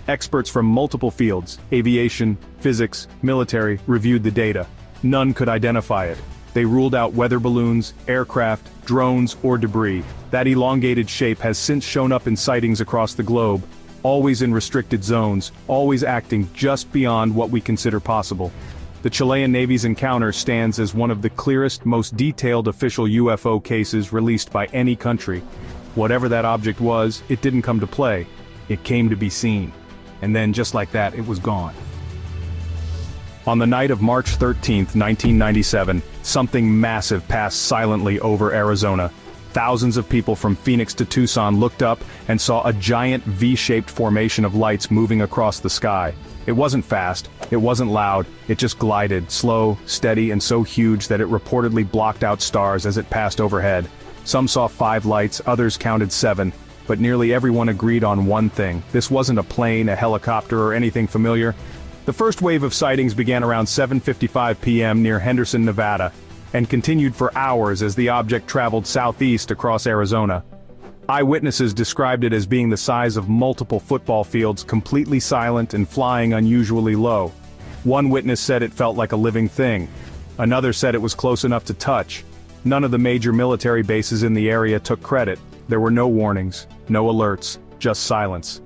Experts from multiple fields, aviation, physics, military, reviewed the data. None could identify it. They ruled out weather balloons, aircraft, drones, or debris. That elongated shape has since shown up in sightings across the globe, always in restricted zones, always acting just beyond what we consider possible. The Chilean Navy's encounter stands as one of the clearest, most detailed official UFO cases released by any country. Whatever that object was, it didn't come to play. It came to be seen. And then, just like that, it was gone. On the night of March 13, 1997, something massive passed silently over Arizona. Thousands of people from Phoenix to Tucson looked up and saw a giant V-shaped formation of lights moving across the sky. It wasn't fast, it wasn't loud, it just glided, slow, steady, and so huge that it reportedly blocked out stars as it passed overhead. Some saw 5 lights, others counted 7, but nearly everyone agreed on one thing. This wasn't a plane, a helicopter, or anything familiar. The first wave of sightings began around 7:55 p.m. near Henderson, Nevada, and continued for hours as the object traveled southeast across Arizona. Eyewitnesses described it as being the size of multiple football fields, completely silent and flying unusually low. One witness said it felt like a living thing. Another said it was close enough to touch. None of the major military bases in the area took credit. There were no warnings, no alerts, just silence.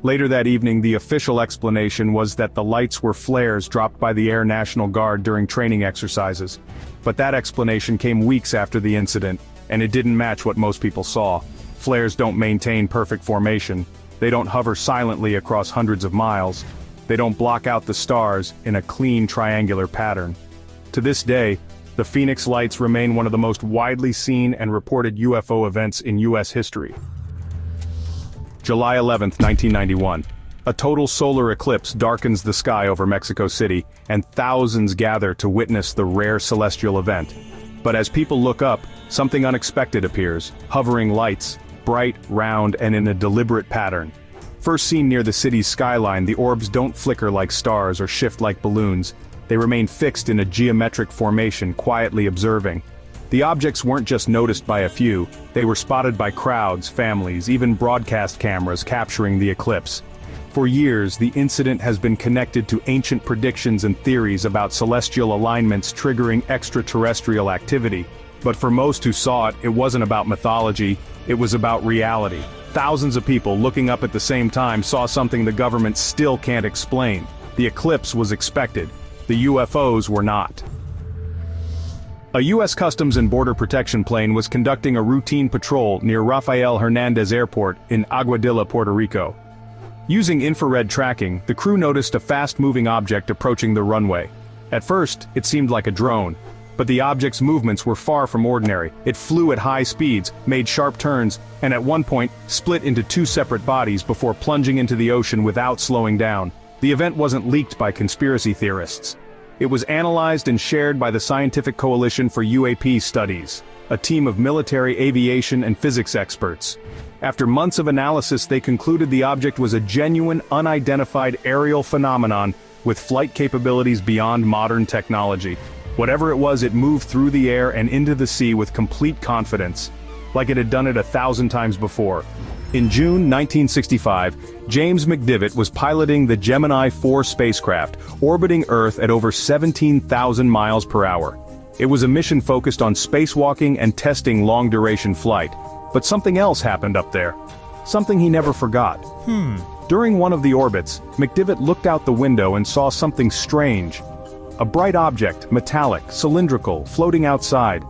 Later that evening, the official explanation was that the lights were flares dropped by the Air National Guard during training exercises. But that explanation came weeks after the incident, and it didn't match what most people saw. Flares don't maintain perfect formation. They don't hover silently across hundreds of miles. They don't block out the stars in a clean triangular pattern. To this day, the Phoenix Lights remain one of the most widely seen and reported UFO events in U.S. history. July 11, 1991. A total solar eclipse darkens the sky over Mexico City, and thousands gather to witness the rare celestial event. But as people look up, something unexpected appears, hovering lights, bright, round, and in a deliberate pattern. First seen near the city's skyline, the orbs don't flicker like stars or shift like balloons. They remain fixed in a geometric formation, quietly observing. The objects weren't just noticed by a few, they were spotted by crowds, families, even broadcast cameras capturing the eclipse. For years, the incident has been connected to ancient predictions and theories about celestial alignments triggering extraterrestrial activity. But for most who saw it, it wasn't about mythology, it was about reality. Thousands of people looking up at the same time saw something the government still can't explain. The eclipse was expected. The UFOs were not. A U.S. Customs and Border Protection plane was conducting a routine patrol near Rafael Hernandez Airport in Aguadilla, Puerto Rico. Using infrared tracking, the crew noticed a fast-moving object approaching the runway. At first, it seemed like a drone, but the object's movements were far from ordinary. It flew at high speeds, made sharp turns, and at one point, split into two separate bodies before plunging into the ocean without slowing down. The event wasn't leaked by conspiracy theorists. It was analyzed and shared by the Scientific Coalition for UAP Studies, a team of military aviation and physics experts. After months of analysis, they concluded the object was a genuine, unidentified aerial phenomenon with flight capabilities beyond modern technology. Whatever it was, it moved through the air and into the sea with complete confidence, like it had done it 1,000 times before. In June 1965, James McDivitt was piloting the Gemini 4 spacecraft, orbiting Earth at over 17,000 miles per hour. It was a mission focused on spacewalking and testing long-duration flight. But something else happened up there. Something he never forgot. During one of the orbits, McDivitt looked out the window and saw something strange. A bright object, metallic, cylindrical, floating outside.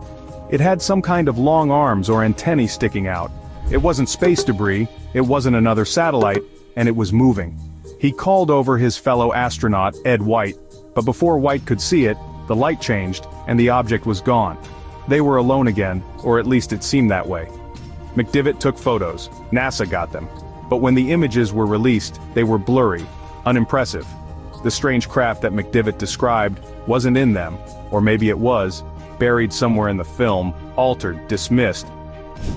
It had some kind of long arms or antennae sticking out. It wasn't space debris, it wasn't another satellite, and it was moving. He called over his fellow astronaut, Ed White, but before White could see it, the light changed, and the object was gone. They were alone again, or at least it seemed that way. McDivitt took photos. NASA got them. But when the images were released, they were blurry, unimpressive. The strange craft that McDivitt described wasn't in them, or maybe it was, buried somewhere in the film, altered, dismissed.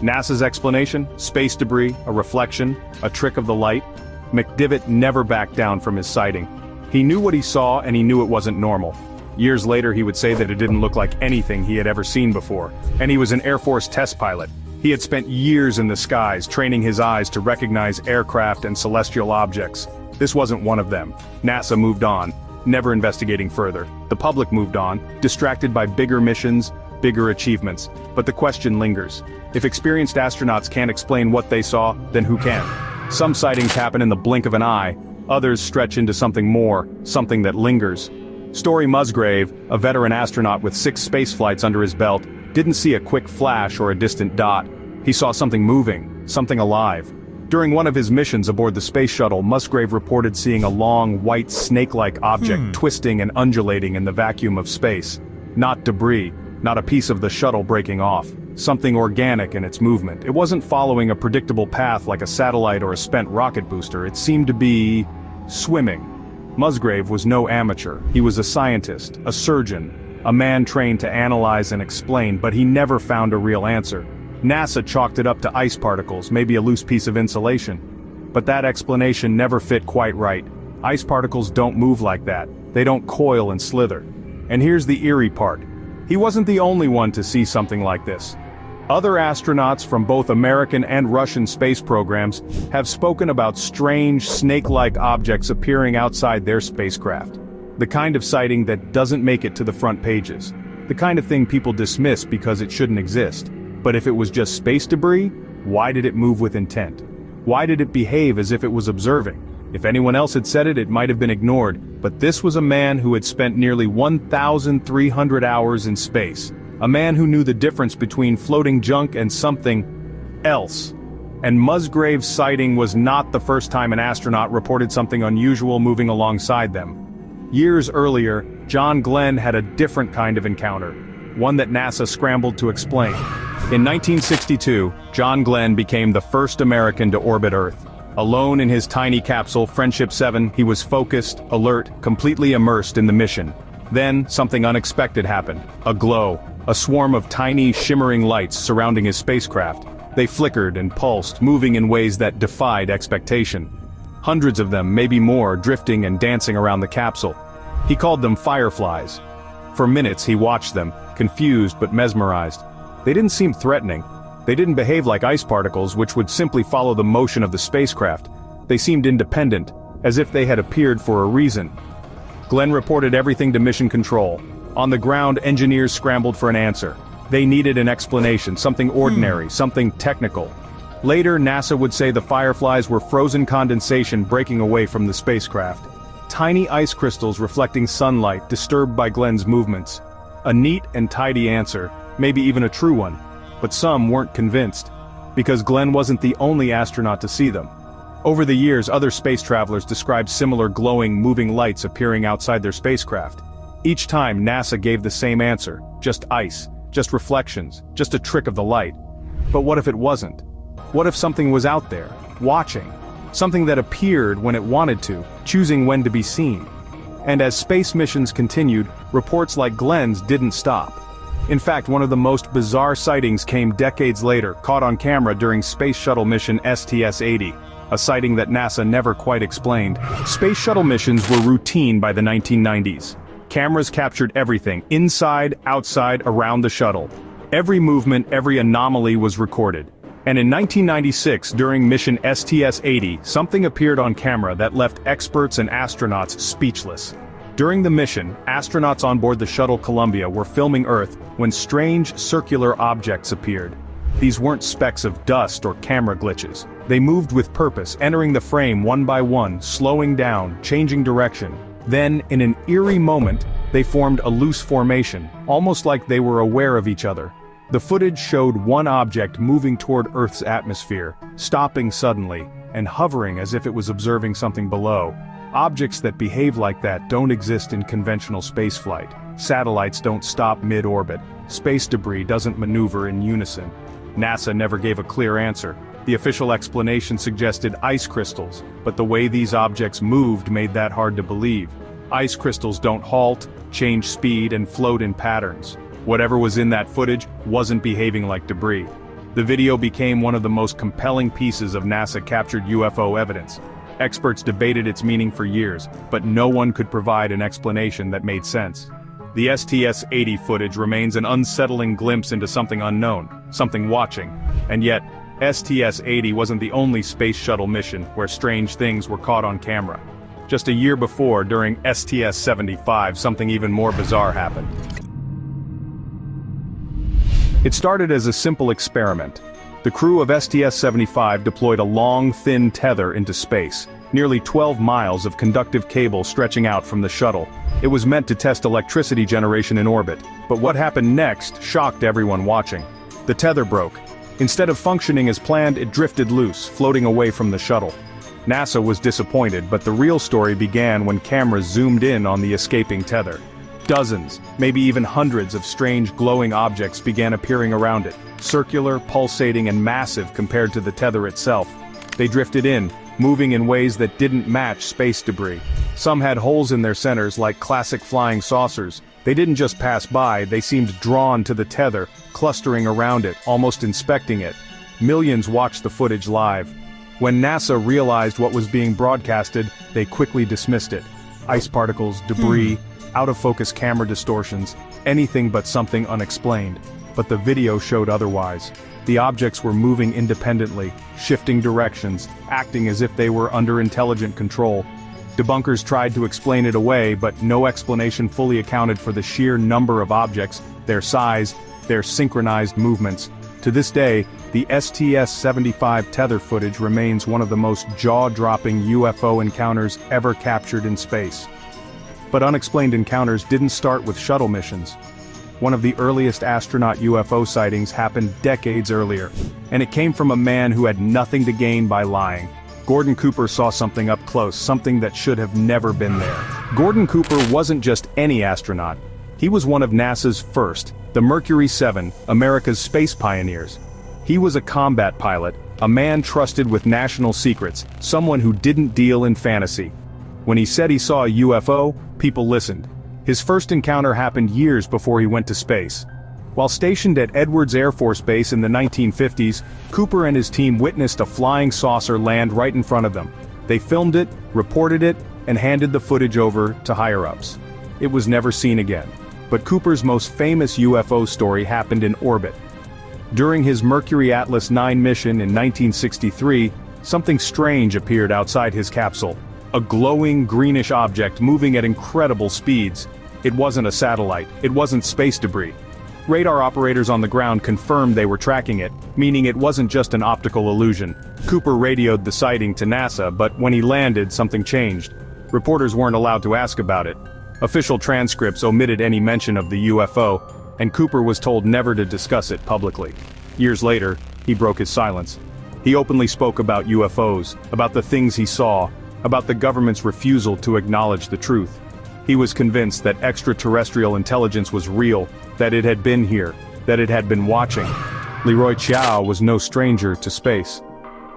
NASA's explanation? Space debris, a reflection, a trick of the light. McDivitt never backed down from his sighting. He knew what he saw and he knew it wasn't normal. Years later he would say that it didn't look like anything he had ever seen before. And he was an Air Force test pilot. He had spent years in the skies training his eyes to recognize aircraft and celestial objects. This wasn't one of them. NASA moved on, never investigating further. The public moved on, distracted by bigger missions, bigger achievements. But the question lingers. If experienced astronauts can't explain what they saw, then who can? Some sightings happen in the blink of an eye. Others stretch into something more, something that lingers. Story Musgrave, a veteran astronaut with 6 space flights under his belt, didn't see a quick flash or a distant dot. He saw something moving, something alive. During one of his missions aboard the space shuttle, Musgrave reported seeing a long, white, snake-like object twisting and undulating in the vacuum of space. Not debris, not a piece of the shuttle breaking off. Something organic in its movement. It wasn't following a predictable path like a satellite or a spent rocket booster. It seemed to be swimming. Musgrave was no amateur. He was a scientist, a surgeon, a man trained to analyze and explain, but he never found a real answer. NASA chalked it up to ice particles, maybe a loose piece of insulation. But that explanation never fit quite right. Ice particles don't move like that. They don't coil and slither. And here's the eerie part. He wasn't the only one to see something like this. Other astronauts from both American and Russian space programs have spoken about strange, snake-like objects appearing outside their spacecraft. The kind of sighting that doesn't make it to the front pages. The kind of thing people dismiss because it shouldn't exist. But if it was just space debris, why did it move with intent? Why did it behave as if it was observing? If anyone else had said it, it might have been ignored, but this was a man who had spent nearly 1,300 hours in space. A man who knew the difference between floating junk and something else. And Musgrave's sighting was not the first time an astronaut reported something unusual moving alongside them. Years earlier, John Glenn had a different kind of encounter, one that NASA scrambled to explain. In 1962, John Glenn became the first American to orbit Earth. Alone in his tiny capsule, Friendship 7, he was focused, alert, completely immersed in the mission. Then, something unexpected happened. A glow. A swarm of tiny, shimmering lights surrounding his spacecraft. They flickered and pulsed, moving in ways that defied expectation. Hundreds of them, maybe more, drifting and dancing around the capsule. He called them fireflies. For minutes he watched them, confused but mesmerized. They didn't seem threatening. They didn't behave like ice particles, which would simply follow the motion of the spacecraft. They seemed independent, as if they had appeared for a reason. Glenn reported everything to Mission Control. On the ground, engineers scrambled for an answer. They needed an explanation, something ordinary, something technical. Later, NASA would say the fireflies were frozen condensation breaking away from the spacecraft. Tiny ice crystals reflecting sunlight, disturbed by Glenn's movements. A neat and tidy answer, maybe even a true one. But some weren't convinced, because Glenn wasn't the only astronaut to see them. Over the years, other space travelers described similar glowing, moving lights appearing outside their spacecraft. Each time, NASA gave the same answer: just ice, just reflections, just a trick of the light. But what if it wasn't? What if something was out there, watching? Something that appeared when it wanted to, choosing when to be seen. And as space missions continued, reports like Glenn's didn't stop. In fact, one of the most bizarre sightings came decades later, caught on camera during Space Shuttle mission STS-80, a sighting that NASA never quite explained. Space Shuttle missions were routine by the 1990s. Cameras captured everything, inside, outside, around the shuttle. Every movement, every anomaly was recorded. And in 1996, during mission STS-80, something appeared on camera that left experts and astronauts speechless. During the mission, astronauts on board the shuttle Columbia were filming Earth when strange circular objects appeared. These weren't specks of dust or camera glitches. They moved with purpose, entering the frame one by one, slowing down, changing direction. Then, in an eerie moment, they formed a loose formation, almost like they were aware of each other. The footage showed one object moving toward Earth's atmosphere, stopping suddenly, and hovering as if it was observing something below. Objects that behave like that don't exist in conventional spaceflight. Satellites don't stop mid-orbit. Space debris doesn't maneuver in unison. NASA never gave a clear answer. The official explanation suggested ice crystals, but the way these objects moved made that hard to believe. Ice crystals don't halt, change speed, and float in patterns. Whatever was in that footage wasn't behaving like debris. The video became one of the most compelling pieces of NASA-captured UFO evidence. Experts debated its meaning for years, but no one could provide an explanation that made sense. The STS-80 footage remains an unsettling glimpse into something unknown, something watching. And yet, STS-80 wasn't the only space shuttle mission where strange things were caught on camera. Just a year before, during STS-75, something even more bizarre happened. It started as a simple experiment. The crew of STS-75 deployed a long, thin tether into space, nearly 12 miles of conductive cable stretching out from the shuttle. It was meant to test electricity generation in orbit, but what happened next shocked everyone watching. The tether broke. Instead of functioning as planned, it drifted loose, floating away from the shuttle. NASA was disappointed, but the real story began when cameras zoomed in on the escaping tether. Dozens, maybe even hundreds of strange glowing objects began appearing around it, circular, pulsating, and massive compared to the tether itself. They drifted in, moving in ways that didn't match space debris. Some had holes in their centers like classic flying saucers. They didn't just pass by, they seemed drawn to the tether, clustering around it, almost inspecting it. Millions watched the footage live. When NASA realized what was being broadcasted, they quickly dismissed it. Ice particles, debris, out-of-focus camera distortions, anything but something unexplained. But the video showed otherwise. The objects were moving independently, shifting directions, acting as if they were under intelligent control. Debunkers tried to explain it away, but no explanation fully accounted for the sheer number of objects, their size, their synchronized movements. To this day, the STS-75 tether footage remains one of the most jaw-dropping UFO encounters ever captured in space. But unexplained encounters didn't start with shuttle missions. One of the earliest astronaut UFO sightings happened decades earlier, and it came from a man who had nothing to gain by lying. Gordon Cooper saw something up close, something that should have never been there. Gordon Cooper wasn't just any astronaut. He was one of NASA's first, the Mercury 7, America's space pioneers. He was a combat pilot, a man trusted with national secrets, someone who didn't deal in fantasy. When he said he saw a UFO, people listened. His first encounter happened years before he went to space. While stationed at Edwards Air Force Base in the 1950s, Cooper and his team witnessed a flying saucer land right in front of them. They filmed it, reported it, and handed the footage over to higher-ups. It was never seen again. But Cooper's most famous UFO story happened in orbit. During his Mercury Atlas 9 mission in 1963, something strange appeared outside his capsule. A glowing greenish object moving at incredible speeds. It wasn't a satellite, it wasn't space debris. Radar operators on the ground confirmed they were tracking it, meaning it wasn't just an optical illusion. Cooper radioed the sighting to NASA, but when he landed, something changed. Reporters weren't allowed to ask about it. Official transcripts omitted any mention of the UFO, and Cooper was told never to discuss it publicly. Years later, he broke his silence. He openly spoke about UFOs, about the things he saw, about the government's refusal to acknowledge the truth. He was convinced that extraterrestrial intelligence was real, that it had been here, that it had been watching. Leroy Chiao was no stranger to space.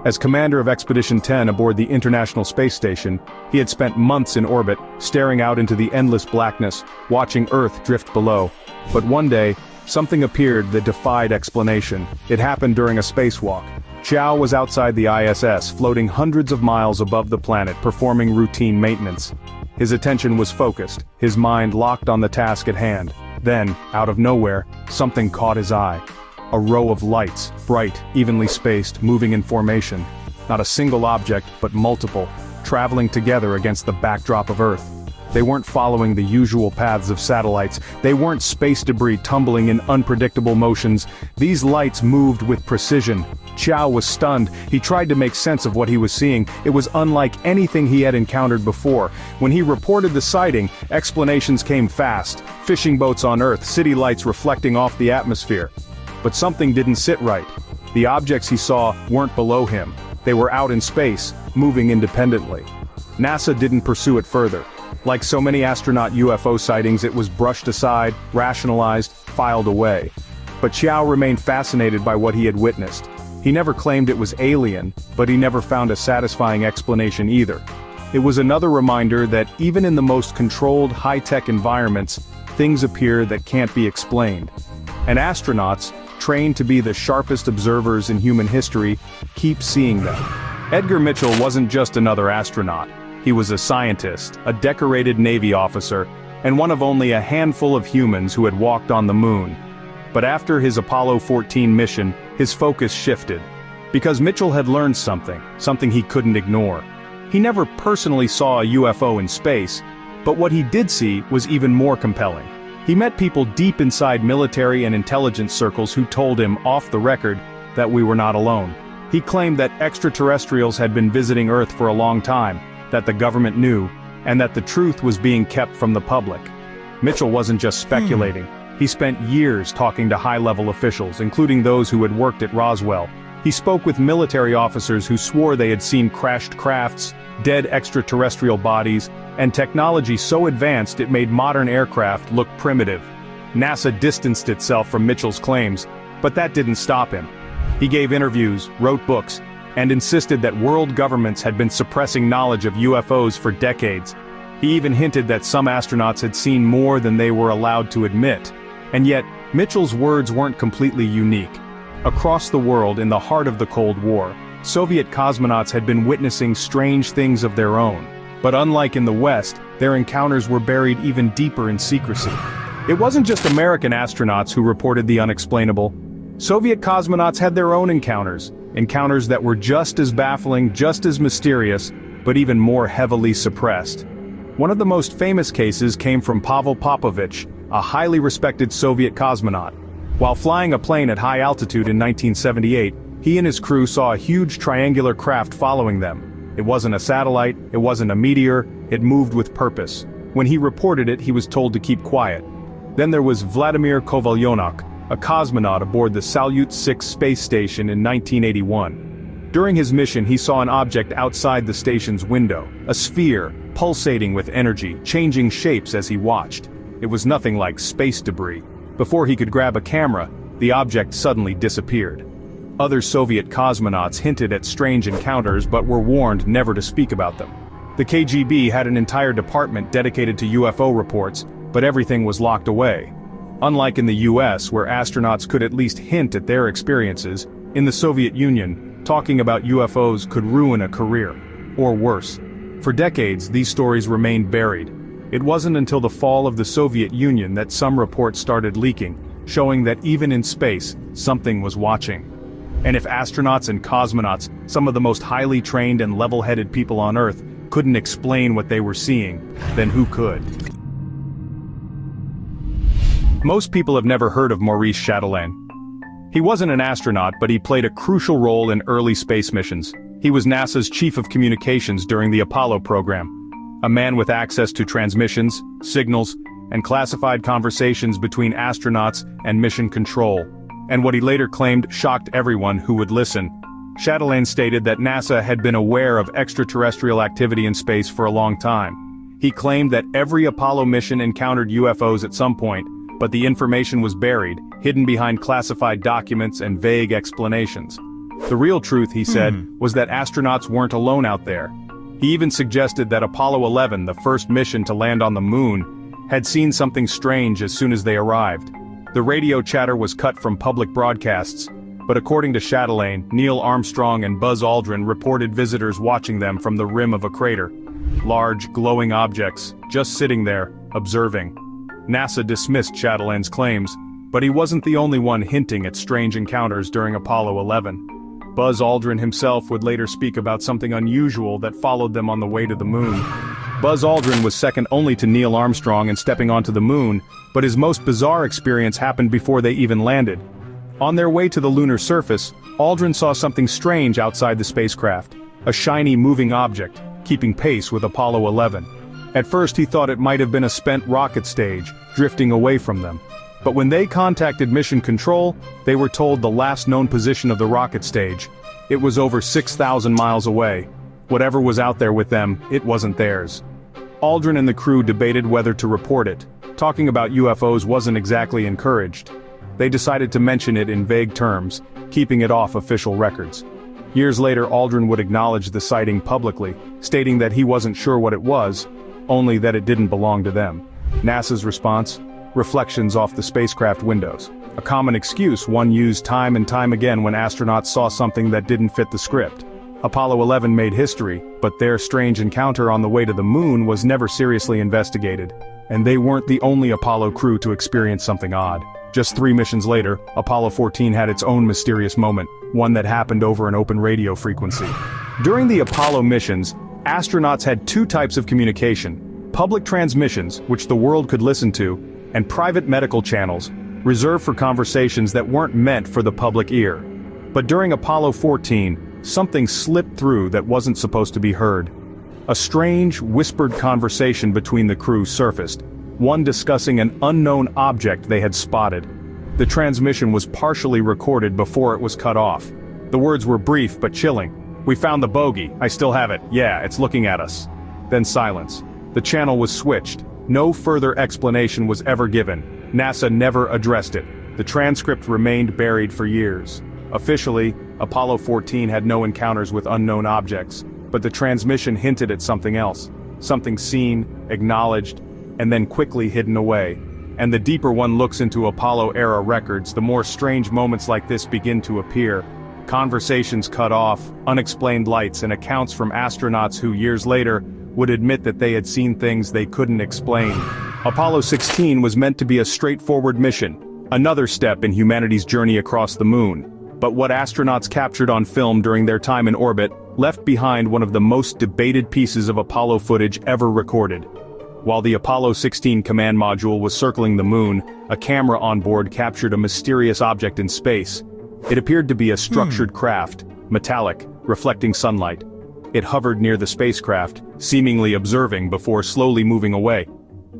As commander of Expedition 10 aboard the International Space Station, he had spent months in orbit, staring out into the endless blackness, watching Earth drift below. But one day, something appeared that defied explanation. It happened during a spacewalk. Chiao was outside the ISS, floating hundreds of miles above the planet, performing routine maintenance. His attention was focused, his mind locked on the task at hand. Then, out of nowhere, something caught his eye. A row of lights, bright, evenly spaced, moving in formation. Not a single object, but multiple, traveling together against the backdrop of Earth. They weren't following the usual paths of satellites. They weren't space debris tumbling in unpredictable motions. These lights moved with precision. Chiao was stunned. He tried to make sense of what he was seeing. It was unlike anything he had encountered before. When he reported the sighting, explanations came fast. Fishing boats on Earth, city lights reflecting off the atmosphere. But something didn't sit right. The objects he saw weren't below him. They were out in space, moving independently. NASA didn't pursue it further. Like so many astronaut UFO sightings, it was brushed aside, rationalized, filed away. But Chiao remained fascinated by what he had witnessed. He never claimed it was alien, but he never found a satisfying explanation either. It was another reminder that even in the most controlled, high-tech environments, things appear that can't be explained. And astronauts, trained to be the sharpest observers in human history, keep seeing them. Edgar Mitchell wasn't just another astronaut. He was a scientist, a decorated Navy officer, and one of only a handful of humans who had walked on the moon. But after his Apollo 14 mission, his focus shifted. Because Mitchell had learned something he couldn't ignore. He never personally saw a UFO in space, but what he did see was even more compelling. He met people deep inside military and intelligence circles who told him, off the record, that we were not alone. He claimed that extraterrestrials had been visiting Earth for a long time, that the government knew, and that the truth was being kept from the public. Mitchell wasn't just speculating. He spent years talking to high-level officials, including those who had worked at Roswell. He spoke with military officers who swore they had seen crashed crafts, dead extraterrestrial bodies, and technology so advanced it made modern aircraft look primitive. NASA distanced itself from Mitchell's claims, but that didn't stop him. He gave interviews, wrote books, and insisted that world governments had been suppressing knowledge of UFOs for decades. He even hinted that some astronauts had seen more than they were allowed to admit. And yet, Mitchell's words weren't completely unique. Across the world, in the heart of the Cold War, Soviet cosmonauts had been witnessing strange things of their own. But unlike in the West, their encounters were buried even deeper in secrecy. It wasn't just American astronauts who reported the unexplainable. Soviet cosmonauts had their own encounters that were just as baffling, just as mysterious, but even more heavily suppressed. One of the most famous cases came from Pavel Popovich, a highly respected Soviet cosmonaut. While flying a plane at high altitude in 1978, he and his crew saw a huge triangular craft following them. It wasn't a satellite, it wasn't a meteor, it moved with purpose. When he reported it, he was told to keep quiet. Then there was Vladimir Kovalyonok, a cosmonaut aboard the Salyut 6 space station in 1981. During his mission, he saw an object outside the station's window, a sphere, pulsating with energy, changing shapes as he watched. It was nothing like space debris. Before he could grab a camera, the object suddenly disappeared. Other Soviet cosmonauts hinted at strange encounters but were warned never to speak about them. The KGB had an entire department dedicated to UFO reports, but everything was locked away. Unlike in the US, where astronauts could at least hint at their experiences, in the Soviet Union, talking about UFOs could ruin a career. Or worse. For decades, these stories remained buried. It wasn't until the fall of the Soviet Union that some reports started leaking, showing that even in space, something was watching. And if astronauts and cosmonauts, some of the most highly trained and level-headed people on Earth, couldn't explain what they were seeing, then who could? Most people have never heard of Maurice Chatelain. He wasn't an astronaut, but he played a crucial role in early space missions. He was NASA's chief of communications during the Apollo program. A man with access to transmissions, signals, and classified conversations between astronauts and mission control. And what he later claimed shocked everyone who would listen. Chatelain stated that NASA had been aware of extraterrestrial activity in space for a long time. He claimed that every Apollo mission encountered UFOs at some point, but the information was buried, hidden behind classified documents and vague explanations. The real truth, he said, was that astronauts weren't alone out there. He even suggested that Apollo 11, the first mission to land on the moon, had seen something strange as soon as they arrived. The radio chatter was cut from public broadcasts, but according to Chatelain, Neil Armstrong and Buzz Aldrin reported visitors watching them from the rim of a crater. Large, glowing objects, just sitting there, observing. NASA dismissed Chatelain's claims, but he wasn't the only one hinting at strange encounters during Apollo 11. Buzz Aldrin himself would later speak about something unusual that followed them on the way to the moon. Buzz Aldrin was second only to Neil Armstrong in stepping onto the moon, but his most bizarre experience happened before they even landed. On their way to the lunar surface, Aldrin saw something strange outside the spacecraft, a shiny moving object, keeping pace with Apollo 11. At first he thought it might have been a spent rocket stage, drifting away from them. But when they contacted Mission Control, they were told the last known position of the rocket stage. It was over 6,000 miles away. Whatever was out there with them, it wasn't theirs. Aldrin and the crew debated whether to report it. Talking about UFOs wasn't exactly encouraged. They decided to mention it in vague terms, keeping it off official records. Years later, Aldrin would acknowledge the sighting publicly, stating that he wasn't sure what it was, only that it didn't belong to them. NASA's response? Reflections off the spacecraft windows. A common excuse one used time and time again when astronauts saw something that didn't fit the script. Apollo 11 made history, but their strange encounter on the way to the moon was never seriously investigated. And they weren't the only Apollo crew to experience something odd. Just 3 missions later, Apollo 14 had its own mysterious moment, one that happened over an open radio frequency. During the Apollo missions, astronauts had 2 types of communication: public transmissions, which the world could listen to, and private medical channels, reserved for conversations that weren't meant for the public ear. But during Apollo 14, something slipped through that wasn't supposed to be heard. A strange, whispered conversation between the crew surfaced, one discussing an unknown object they had spotted. The transmission was partially recorded before it was cut off. The words were brief but chilling. "We found the bogey, I still have it, yeah, it's looking at us." Then silence. The channel was switched. No further explanation was ever given. NASA never addressed it. The transcript remained buried for years. Officially, Apollo 14 had no encounters with unknown objects, but the transmission hinted at something else. Something seen, acknowledged, and then quickly hidden away. And the deeper one looks into Apollo-era records, the more strange moments like this begin to appear. Conversations cut off, unexplained lights, and accounts from astronauts who years later would admit that they had seen things they couldn't explain. Apollo 16 was meant to be a straightforward mission, another step in humanity's journey across the moon. But what astronauts captured on film during their time in orbit left behind one of the most debated pieces of Apollo footage ever recorded. While the Apollo 16 command module was circling the moon, a camera on board captured a mysterious object in space. It appeared to be a structured craft, metallic, reflecting sunlight. It hovered near the spacecraft, seemingly observing before slowly moving away.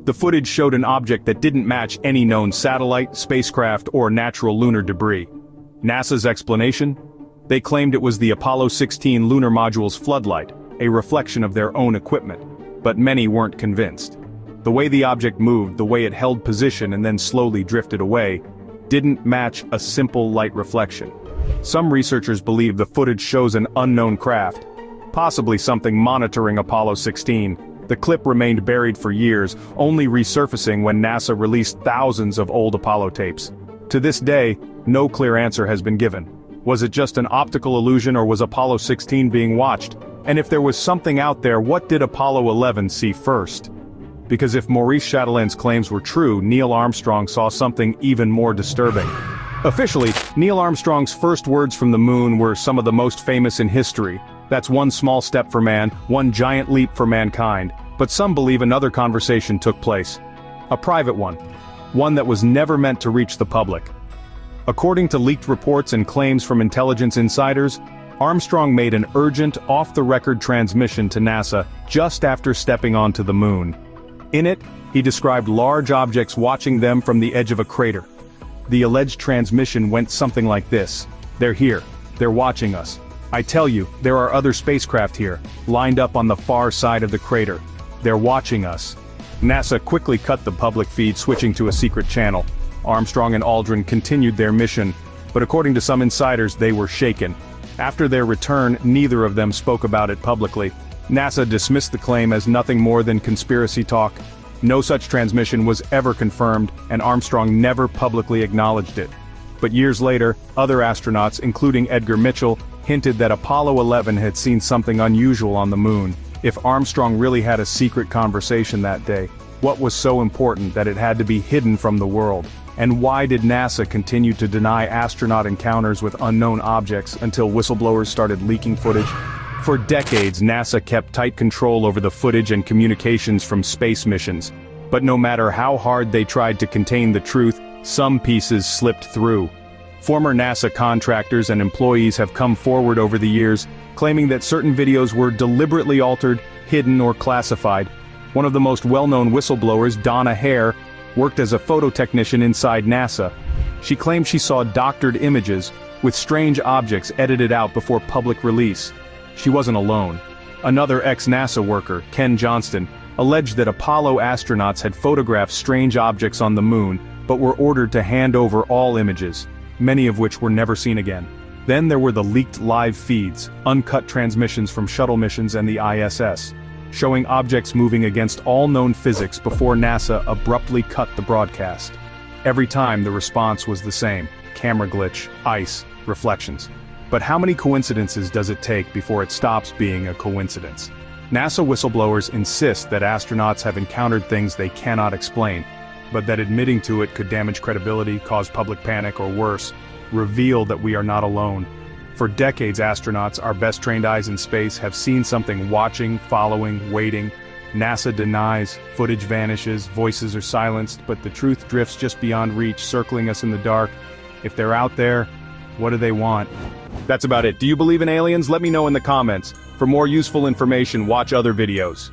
The footage showed an object that didn't match any known satellite, spacecraft, or natural lunar debris. NASA's explanation? They claimed it was the Apollo 16 lunar module's floodlight, a reflection of their own equipment. But many weren't convinced. The way the object moved, the way it held position and then slowly drifted away, didn't match a simple light reflection. Some researchers believe the footage shows an unknown craft, possibly something monitoring Apollo 16. The clip remained buried for years, only resurfacing when NASA released thousands of old Apollo tapes. To this day, no clear answer has been given. Was it just an optical illusion, or was Apollo 16 being watched? And if there was something out there, what did Apollo 11 see first? Because if Maurice Chatelain's claims were true, Neil Armstrong saw something even more disturbing. Officially, Neil Armstrong's first words from the moon were some of the most famous in history. That's one small step for man, one giant leap for mankind. But some believe another conversation took place. A private one. One that was never meant to reach the public. According to leaked reports and claims from intelligence insiders, Armstrong made an urgent, off-the-record transmission to NASA just after stepping onto the moon. In it, he described large objects watching them from the edge of a crater. The alleged transmission went something like this: "They're here. They're watching us. I tell you, there are other spacecraft here, lined up on the far side of the crater. They're watching us." NASA quickly cut the public feed, switching to a secret channel. Armstrong and Aldrin continued their mission, but according to some insiders, they were shaken. After their return, neither of them spoke about it publicly. NASA dismissed the claim as nothing more than conspiracy talk. No such transmission was ever confirmed, and Armstrong never publicly acknowledged it. But years later, other astronauts, including Edgar Mitchell, hinted that Apollo 11 had seen something unusual on the moon. If Armstrong really had a secret conversation that day, what was so important that it had to be hidden from the world? And why did NASA continue to deny astronaut encounters with unknown objects until whistleblowers started leaking footage? For decades, NASA kept tight control over the footage and communications from space missions. But no matter how hard they tried to contain the truth, some pieces slipped through. Former NASA contractors and employees have come forward over the years, claiming that certain videos were deliberately altered, hidden, or classified. One of the most well-known whistleblowers, Donna Hare, worked as a photo technician inside NASA. She claimed she saw doctored images, with strange objects edited out before public release. She wasn't alone. Another ex-NASA worker, Ken Johnston, alleged that Apollo astronauts had photographed strange objects on the moon, but were ordered to hand over all images, many of which were never seen again. Then there were the leaked live feeds, uncut transmissions from shuttle missions and the ISS, showing objects moving against all known physics before NASA abruptly cut the broadcast. Every time the response was the same: camera glitch, ice, reflections. But how many coincidences does it take before it stops being a coincidence? NASA whistleblowers insist that astronauts have encountered things they cannot explain, but that admitting to it could damage credibility, cause public panic, or worse, reveal that we are not alone. For decades, astronauts, our best trained eyes in space, have seen something watching, following, waiting. NASA denies, footage vanishes, voices are silenced, but the truth drifts just beyond reach, circling us in the dark. If they're out there, what do they want? That's about it. Do you believe in aliens? Let me know in the comments. For more useful information, watch other videos.